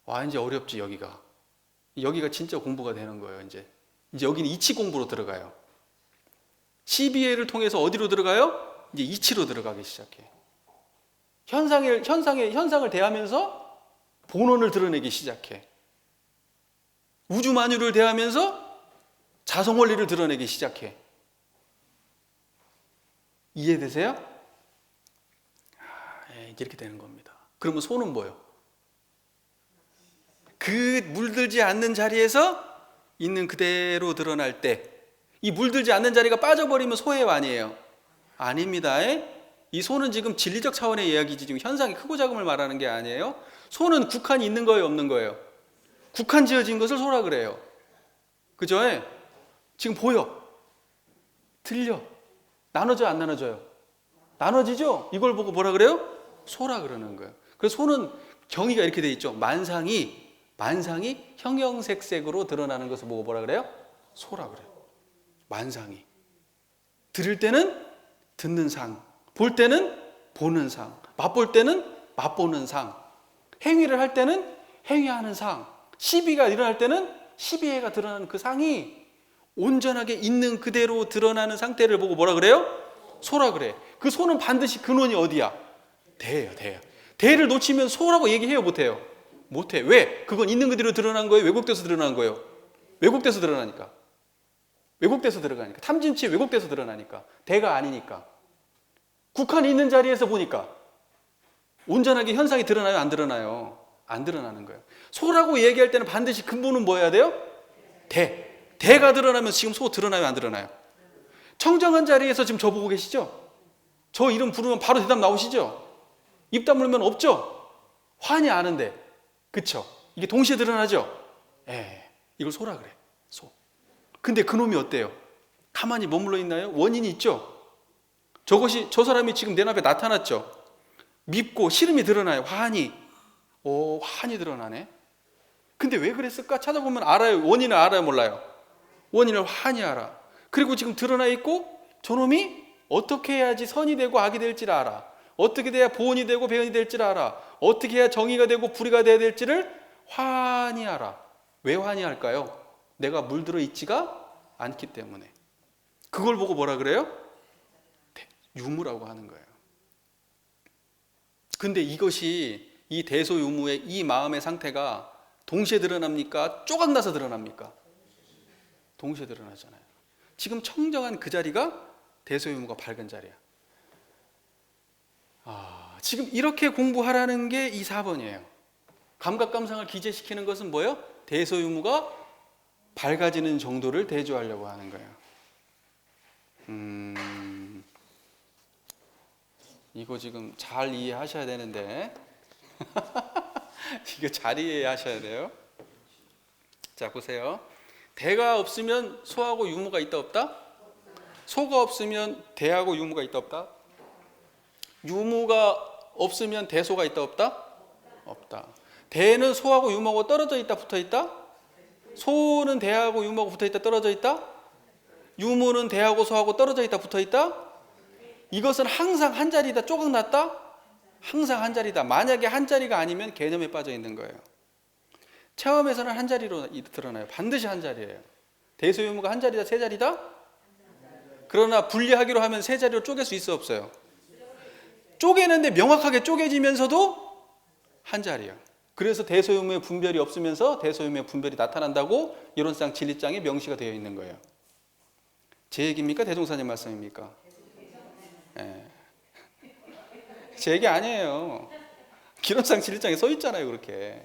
와, 이제 어렵지. 여기가 진짜 공부가 되는 거예요. 이제 여기는 이치 공부로 들어가요. CBA를 통해서 어디로 들어가요? 이제 이치로 들어가기 시작해. 현상을 대하면서 본원을 드러내기 시작해. 우주만유를 대하면서 자성원리를 드러내기 시작해. 이해되세요? 이렇게 되는 겁니다. 그러면 소는 뭐예요? 그 물들지 않는 자리에서 있는 그대로 드러날 때, 이 물들지 않는 자리가 빠져버리면 소예요? 아니에요? 아닙니다. 이 소는 지금 진리적 차원의 이야기지 지금 현상이 크고 작음을 말하는 게 아니에요. 소는 국한이 있는 거예요? 없는 거예요? 국한 지어진 것을 소라 그래요. 그죠? 지금 보여, 들려, 나눠져 안 나눠져요? 나눠지죠? 이걸 보고 뭐라 그래요? 소라 그러는 거예요. 그래서 소는 경의가 이렇게 돼 있죠. 만상이 형형색색으로 드러나는 것을 보고 뭐라 그래요? 소라 그래요. 만상이. 들을 때는 듣는 상, 볼 때는 보는 상, 맛볼 때는 맛보는 상, 행위를 할 때는 행위하는 상, 시비가 일어날 때는 시비가 드러나는 그 상이 온전하게 있는 그대로 드러나는 상태를 보고 뭐라 그래요? 소라 그래. 그 소는 반드시 근원이 어디야? 대예요, 대예요. 대를 놓치면 소라고 얘기해요, 못해요? 못해. 왜? 그건 있는 그대로 드러난 거예요? 왜곡돼서 드러난 거예요? 왜곡돼서 드러나니까. 왜곡돼서 들어가니까. 탐진치 왜곡돼서 드러나니까. 대가 아니니까. 국한이 있는 자리에서 보니까 온전하게 현상이 드러나요? 안 드러나요? 안 드러나는 거예요. 소라고 얘기할 때는 반드시 근본은 뭐 해야 돼요? 대. 대가 드러나면 지금 소 드러나요? 안 드러나요? 청정한 자리에서 지금 저 보고 계시죠? 저 이름 부르면 바로 대답 나오시죠? 입 다물면 없죠? 환히 아는데. 그쵸? 이게 동시에 드러나죠? 이걸 소라 그래. 소. 근데 그놈이 어때요? 가만히 머물러 있나요? 원인이 있죠? 저 사람이 지금 내 앞에 나타났죠? 밉고 싫음이 드러나요. 환히. 환히 드러나네. 근데 왜 그랬을까? 찾아보면 알아요. 원인을 알아요, 몰라요? 원인을 환히 알아. 그리고 지금 드러나 있고 저놈이 어떻게 해야지 선이 되고 악이 될지를 알아. 어떻게 돼야 보온이 되고 배은이 될지를 알아. 어떻게 해야 정의가 되고 불의가 돼야 될지를 환히 알아. 왜 환히 할까요? 내가 물들어 있지가 않기 때문에. 그걸 보고 뭐라 그래요? 유무라고 하는 거예요. 근데 이것이 이 대소유무의 이 마음의 상태가 동시에 드러납니까? 쪼각나서 드러납니까? 동시에 드러나잖아요. 지금 청정한 그 자리가 대소유무가 밝은 자리야. 지금 이렇게 공부하라는 게 이 4번이에요. 감각감상을 기재시키는 것은 뭐예요? 대소유무가 밝아지는 정도를 대조하려고 하는 거예요. 이거 지금 잘 이해하셔야 되는데 이거 잘 이해하셔야 돼요. 자, 보세요. 대가 없으면 소하고 유무가 있다 없다? 소가 없으면 대하고 유무가 있다 없다? 유무가 없으면 대소가 있다 없다? 없다. 대는 소하고 유무하고 떨어져 있다 붙어 있다? 소는 대하고 유무하고 붙어 있다 떨어져 있다? 유무는 대하고 소하고 떨어져 있다 붙어 있다? 이것은 항상 한 자리다 쪼각났다? 항상 한 자리다. 만약에 한 자리가 아니면 개념에 빠져 있는 거예요. 체험에서는 한 자리로 드러나요. 반드시 한 자리예요. 대소유무가 한 자리다, 세 자리다? 그러나 분리하기로 하면 세 자리로 쪼갤 수 있어 없어요? 쪼개는데 명확하게 쪼개지면서도 한 자리예요. 그래서 대소유무의 분별이 없으면서 대소유무의 분별이 나타난다고 이론상 진리장에 명시가 되어 있는 거예요. 제 얘기입니까? 대종사님 말씀입니까? 네. 제 얘기 아니에요. 기론상 진리장에 써 있잖아요. 그렇게.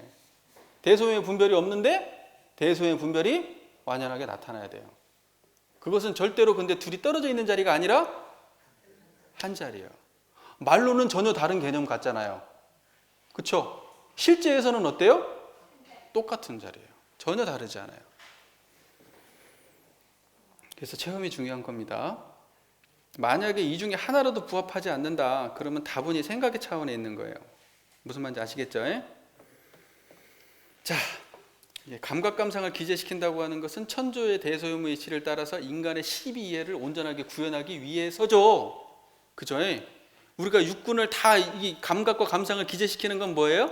대소유무의 분별이 없는데 대소유무의 분별이 완연하게 나타나야 돼요. 그것은 절대로 근데 둘이 떨어져 있는 자리가 아니라 한 자리예요. 말로는 전혀 다른 개념 같잖아요. 그렇죠? 실제에서는 어때요? 똑같은 자리예요. 전혀 다르지 않아요. 그래서 체험이 중요한 겁니다. 만약에 이 중에 하나라도 부합하지 않는다, 그러면 다분히 생각의 차원에 있는 거예요. 무슨 말인지 아시겠죠? 자, 감각감상을 기재시킨다고 하는 것은 천조의 대소유무 이치를 따라서 인간의 시비이해를 온전하게 구현하기 위해서죠. 그죠? 우리가 육군을 다 이 감각과 감상을 기재시키는 건 뭐예요?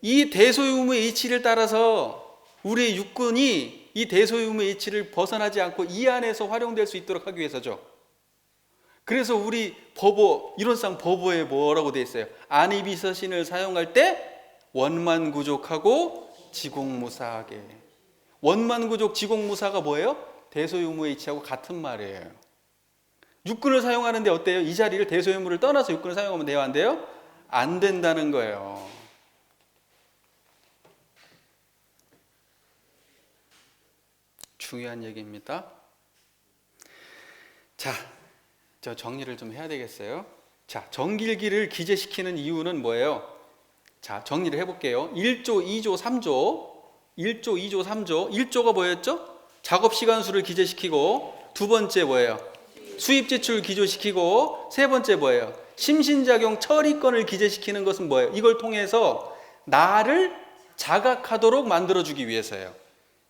이 대소유무의 이치를 따라서 우리의 육군이 이 대소유무의 이치를 벗어나지 않고 이 안에서 활용될 수 있도록 하기 위해서죠. 그래서 우리 법어, 이론상 법어에 뭐라고 되어 있어요? 안이비서신을 사용할 때 원만구족하고 지공무사하게. 원만구족, 지공무사가 뭐예요? 대소유무의 이치하고 같은 말이에요. 육군을 사용하는데 어때요? 이 자리를 대소유무를 떠나서 육군을 사용하면 돼요? 안 돼요? 안 된다는 거예요. 중요한 얘기입니다. 자, 저 정리를 좀 해야 되겠어요. 자, 정길기를 기재시키는 이유는 뭐예요? 자, 정리를 해볼게요. 1조, 2조, 3조. 1조, 2조, 3조. 1조가 뭐였죠? 작업시간수를 기재시키고, 두 번째 뭐예요? 수입지출 기조시키고, 세 번째 뭐예요? 심신작용 처리권을 기재시키는 것은 뭐예요? 이걸 통해서 나를 자각하도록 만들어주기 위해서예요.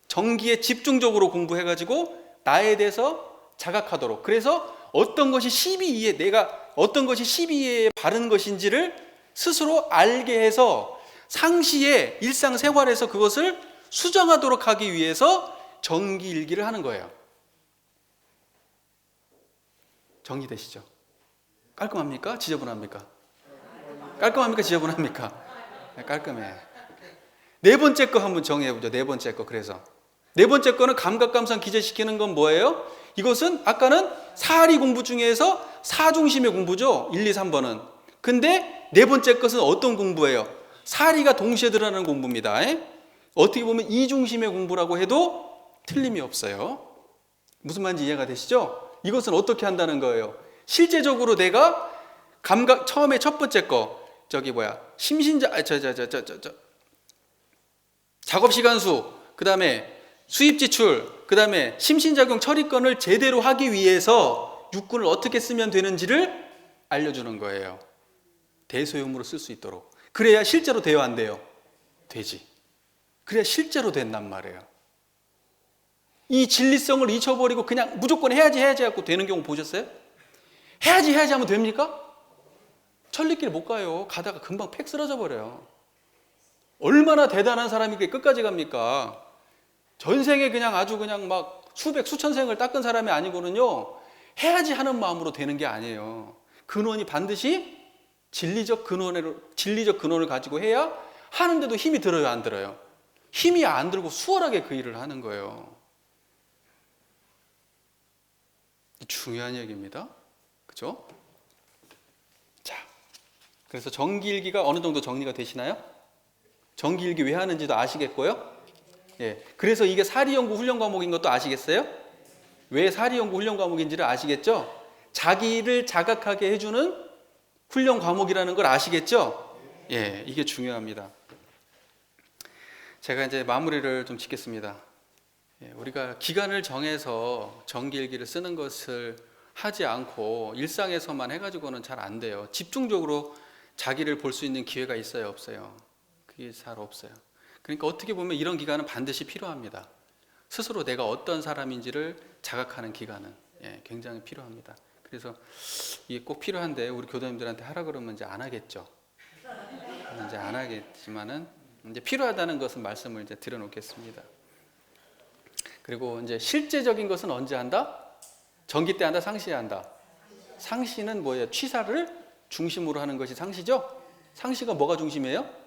정기에 집중적으로 공부해가지고 나에 대해서 자각하도록. 그래서 어떤 것이 12이에 내가 어떤 것이 12에 바른 것인지를 스스로 알게 해서 상시에 일상생활에서 그것을 수정하도록 하기 위해서 정기일기를 하는 거예요. 정리되시죠? 깔끔합니까? 지저분합니까? 깔끔합니까? 지저분합니까? 네, 깔끔해. 네 번째 거 한번 정해보죠. 네 번째 거. 그래서 네 번째 거는 감각감상 기재시키는 건 뭐예요? 이것은 아까는 사리 공부 중에서 사중심의 공부죠. 1, 2, 3번은. 근데 네 번째 것은 어떤 공부예요? 사리가 동시에 들어가는 공부입니다. 어떻게 보면 이중심의 공부라고 해도 틀림이 없어요. 무슨 말인지 이해가 되시죠? 이것은 어떻게 한다는 거예요? 실제적으로 내가 감각 처음에 첫 번째 거 작업 시간 수, 그다음에 수입 지출, 그다음에 심신작용 처리권을 제대로 하기 위해서 육군을 어떻게 쓰면 되는지를 알려주는 거예요. 대소용으로 쓸 수 있도록. 그래야 실제로 돼요, 안 돼요? 되지. 그래야 실제로 된단 말이에요. 이 진리성을 잊혀버리고 그냥 무조건 해야지 하고 되는 경우 보셨어요? 해야지 하면 됩니까? 천리길 못 가요. 가다가 금방 팩 쓰러져 버려요. 얼마나 대단한 사람이 끝까지 갑니까? 전생에 그냥 아주 그냥 막 수백 수천 생을 닦은 사람이 아니고는요, 해야지 하는 마음으로 되는 게 아니에요. 근원이 반드시 진리적 근원을 가지고 해야 하는데도 힘이 들어요, 안 들어요? 힘이 안 들고 수월하게 그 일을 하는 거예요. 중요한 얘기입니다. 그죠? 자, 그래서 정기일기가 어느 정도 정리가 되시나요? 정기일기 왜 하는지도 아시겠고요. 예, 그래서 이게 사리연구 훈련 과목인 것도 아시겠어요? 왜 사리연구 훈련 과목인지를 아시겠죠? 자기를 자각하게 해주는 훈련 과목이라는 걸 아시겠죠? 예, 이게 중요합니다. 제가 이제 마무리를 좀 짓겠습니다. 예, 우리가 기간을 정해서 정기일기를 쓰는 것을 하지 않고 일상에서만 해가지고는 잘 안 돼요. 집중적으로 자기를 볼 수 있는 기회가 있어요, 없어요? 그게 잘 없어요. 그러니까 어떻게 보면 이런 기간은 반드시 필요합니다. 스스로 내가 어떤 사람인지를 자각하는 기간은 굉장히 필요합니다. 그래서 이게 꼭 필요한데 우리 교도님들한테 하라 그러면 이제 안 하겠죠. 이제 안 하겠지만은 이제 필요하다는 것은 말씀을 이제 드려놓겠습니다. 그리고 이제 실제적인 것은 언제 한다? 정기 때 한다, 상시에 한다. 상시는 뭐예요? 취사를 중심으로 하는 것이 상시죠? 상시가 뭐가 중심이에요?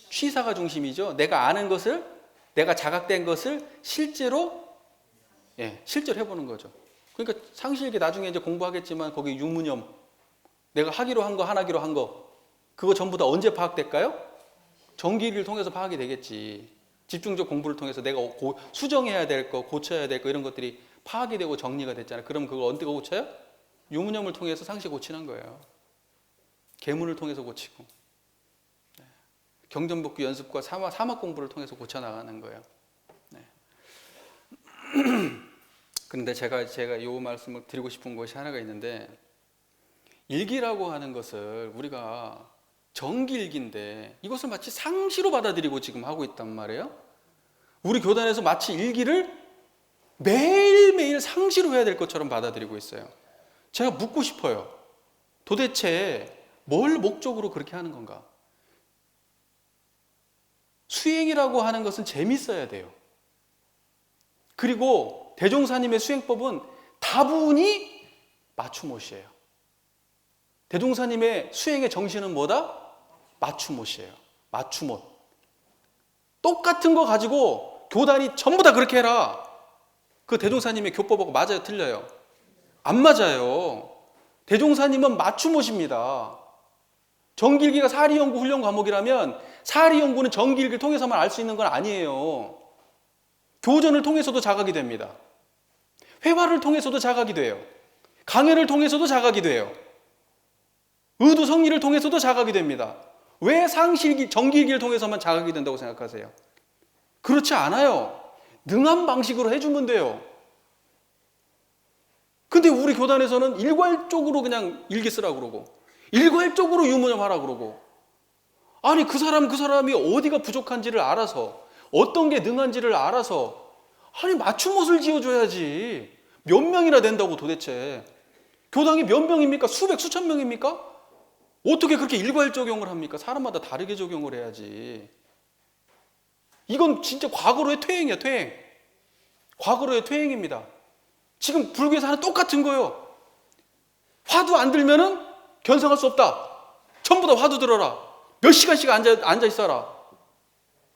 취사가 중심이죠. 내가 아는 것을, 내가 자각된 것을 실제로 해보는 거죠. 그러니까 상시일기 나중에 이제 공부하겠지만 거기 유무념, 내가 하기로 한 거, 안 하기로 한 거, 그거 전부 다 언제 파악될까요? 정기일기를 통해서 파악이 되겠지. 집중적 공부를 통해서 내가 수정해야 될 거, 고쳐야 될 거 이런 것들이 파악이 되고 정리가 됐잖아요. 그럼 그걸 언제 고쳐요? 유무념을 통해서 상시 고치는 거예요. 계문을 통해서 고치고. 경전복귀 연습과 사막 공부를 통해서 고쳐나가는 거예요. 네. 그런데 제가 이 말씀을 드리고 싶은 것이 하나가 있는데, 일기라고 하는 것을 우리가 정기일기인데 이것을 마치 상시로 받아들이고 지금 하고 있단 말이에요. 우리 교단에서 마치 일기를 매일매일 상시로 해야 될 것처럼 받아들이고 있어요. 제가 묻고 싶어요. 도대체 뭘 목적으로 그렇게 하는 건가? 수행이라고 하는 것은 재밌어야 돼요. 그리고 대종사님의 수행법은 다분히 맞춤옷이에요. 대종사님의 수행의 정신은 뭐다? 맞춤옷이에요. 맞춤옷. 똑같은 거 가지고 교단이 전부 다 그렇게 해라. 그 대종사님의 교법하고 맞아요, 틀려요? 안 맞아요. 대종사님은 맞춤옷입니다. 정기일기가 사리연구 훈련 과목이라면 사리연구는 정기일기를 통해서만 알 수 있는 건 아니에요. 교전을 통해서도 자각이 됩니다. 회화를 통해서도 자각이 돼요. 강연을 통해서도 자각이 돼요. 의도 성리를 통해서도 자각이 됩니다. 왜 정기일기를 통해서만 자각이 된다고 생각하세요? 그렇지 않아요. 능한 방식으로 해주면 돼요. 근데 우리 교단에서는 일괄적으로 그냥 일기 쓰라고 그러고 일괄적으로 유무념 하라고 그러고, 아니 그 사람이 어디가 부족한지를 알아서, 어떤 게 능한지를 알아서, 아니 맞춤옷을 지어줘야지. 몇 명이나 된다고 도대체. 교당이 몇 명입니까? 수백, 수천 명입니까? 어떻게 그렇게 일괄 적용을 합니까? 사람마다 다르게 적용을 해야지. 이건 진짜 과거로의 퇴행이야, 퇴행. 과거로의 퇴행입니다. 지금 불교에서 하는 똑같은 거예요. 화두 안 들면은 견성할 수 없다. 전부 다 화두 들어라. 몇 시간씩 앉아 있어라.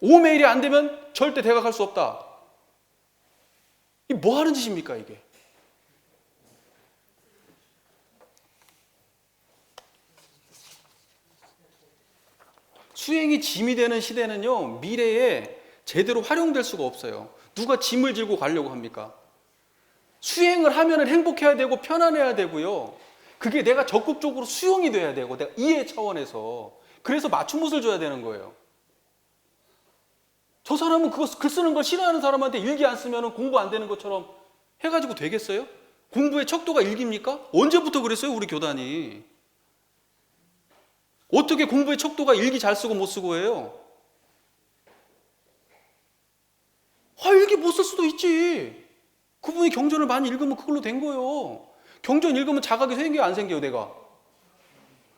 오매일이 안 되면 절대 대각할 수 없다. 이 뭐 하는 짓입니까, 이게? 수행이 짐이 되는 시대는요, 미래에 제대로 활용될 수가 없어요. 누가 짐을 지고 가려고 합니까? 수행을 하면 행복해야 되고 편안해야 되고요. 그게 내가 적극적으로 수용이 돼야 되고 내가 이해 차원에서 그래서 맞춤옷을 줘야 되는 거예요. 저 사람은 그거 글 쓰는 걸 싫어하는 사람한테 일기 안 쓰면 공부 안 되는 것처럼 해가지고 되겠어요? 공부의 척도가 일기입니까? 언제부터 그랬어요, 우리 교단이? 어떻게 공부의 척도가 일기 잘 쓰고 못 쓰고 해요? 일기 못 쓸 수도 있지. 그분이 경전을 많이 읽으면 그걸로 된 거예요. 경전 읽으면 자각이 생겨요, 안 생겨요, 내가?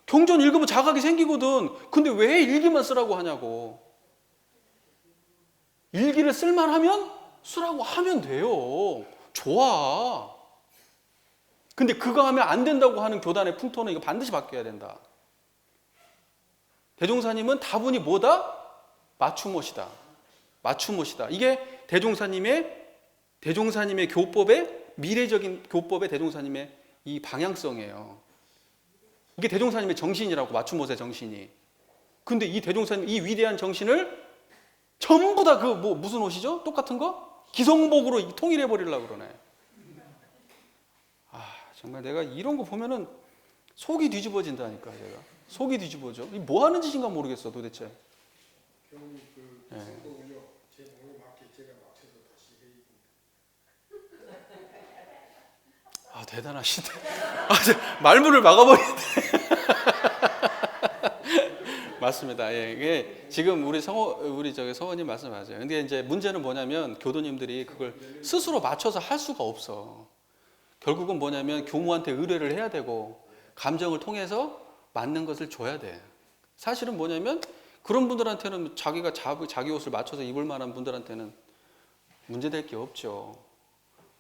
경전 읽으면 자각이 생기거든. 근데 왜 일기만 쓰라고 하냐고. 일기를 쓸만하면 쓰라고 하면 돼요. 좋아. 근데 그거 하면 안 된다고 하는 교단의 풍토는 이거 반드시 바뀌어야 된다. 대종사님은 다분히 뭐다? 맞춤옷이다. 맞춤옷이다. 이게 대종사님의 교법의 미래적인 교법의 대종사님의 이 방향성이에요. 이게 대종사님의 정신이라고, 맞춤옷의 정신이. 근데 이 대종사님 이 위대한 정신을 전부 다 무슨 옷이죠? 똑같은 거? 기성복으로 통일해 버리려고 그러네. 정말 내가 이런 거 보면은 속이 뒤집어진다니까, 제가. 속이 뒤집어져. 이 뭐 하는 짓인가 모르겠어, 도대체. 교우님 그 기성복은요, 제 몸에 맞게 제가 맞춰서 다시 해입니다. 대단하시네. 말문을 막아버리는데. 맞습니다. 예, 이게 지금 우리 성호님 말씀 맞아요. 근데 이제 문제는 뭐냐면 교도님들이 그걸 스스로 맞춰서 할 수가 없어. 결국은 뭐냐면 교무한테 의뢰를 해야 되고 감정을 통해서 맞는 것을 줘야 돼. 사실은 뭐냐면 그런 분들한테는 자기가 자기 옷을 맞춰서 입을 만한 분들한테는 문제될 게 없죠.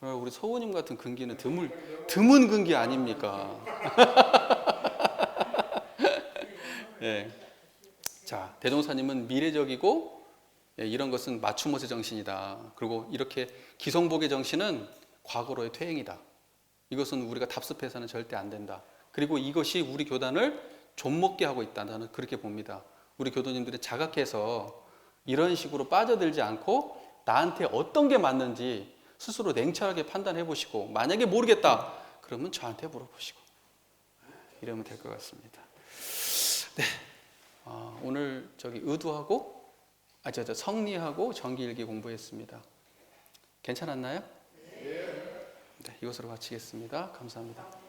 우리 서우님 같은 근기는 드문 근기 아닙니까? 예. 자, 대종사님은 미래적이고, 예, 이런 것은 맞춤옷의 정신이다. 그리고 이렇게 기성복의 정신은 과거로의 퇴행이다. 이것은 우리가 답습해서는 절대 안 된다. 그리고 이것이 우리 교단을 좀먹게 하고 있다. 저는 그렇게 봅니다. 우리 교도님들이 자각해서 이런 식으로 빠져들지 않고 나한테 어떤 게 맞는지 스스로 냉철하게 판단해 보시고, 만약에 모르겠다 그러면 저한테 물어보시고 이러면 될 것 같습니다. 네, 오늘 의두하고 성리하고 정기일기 공부했습니다. 괜찮았나요? 네, 이것으로 마치겠습니다. 감사합니다.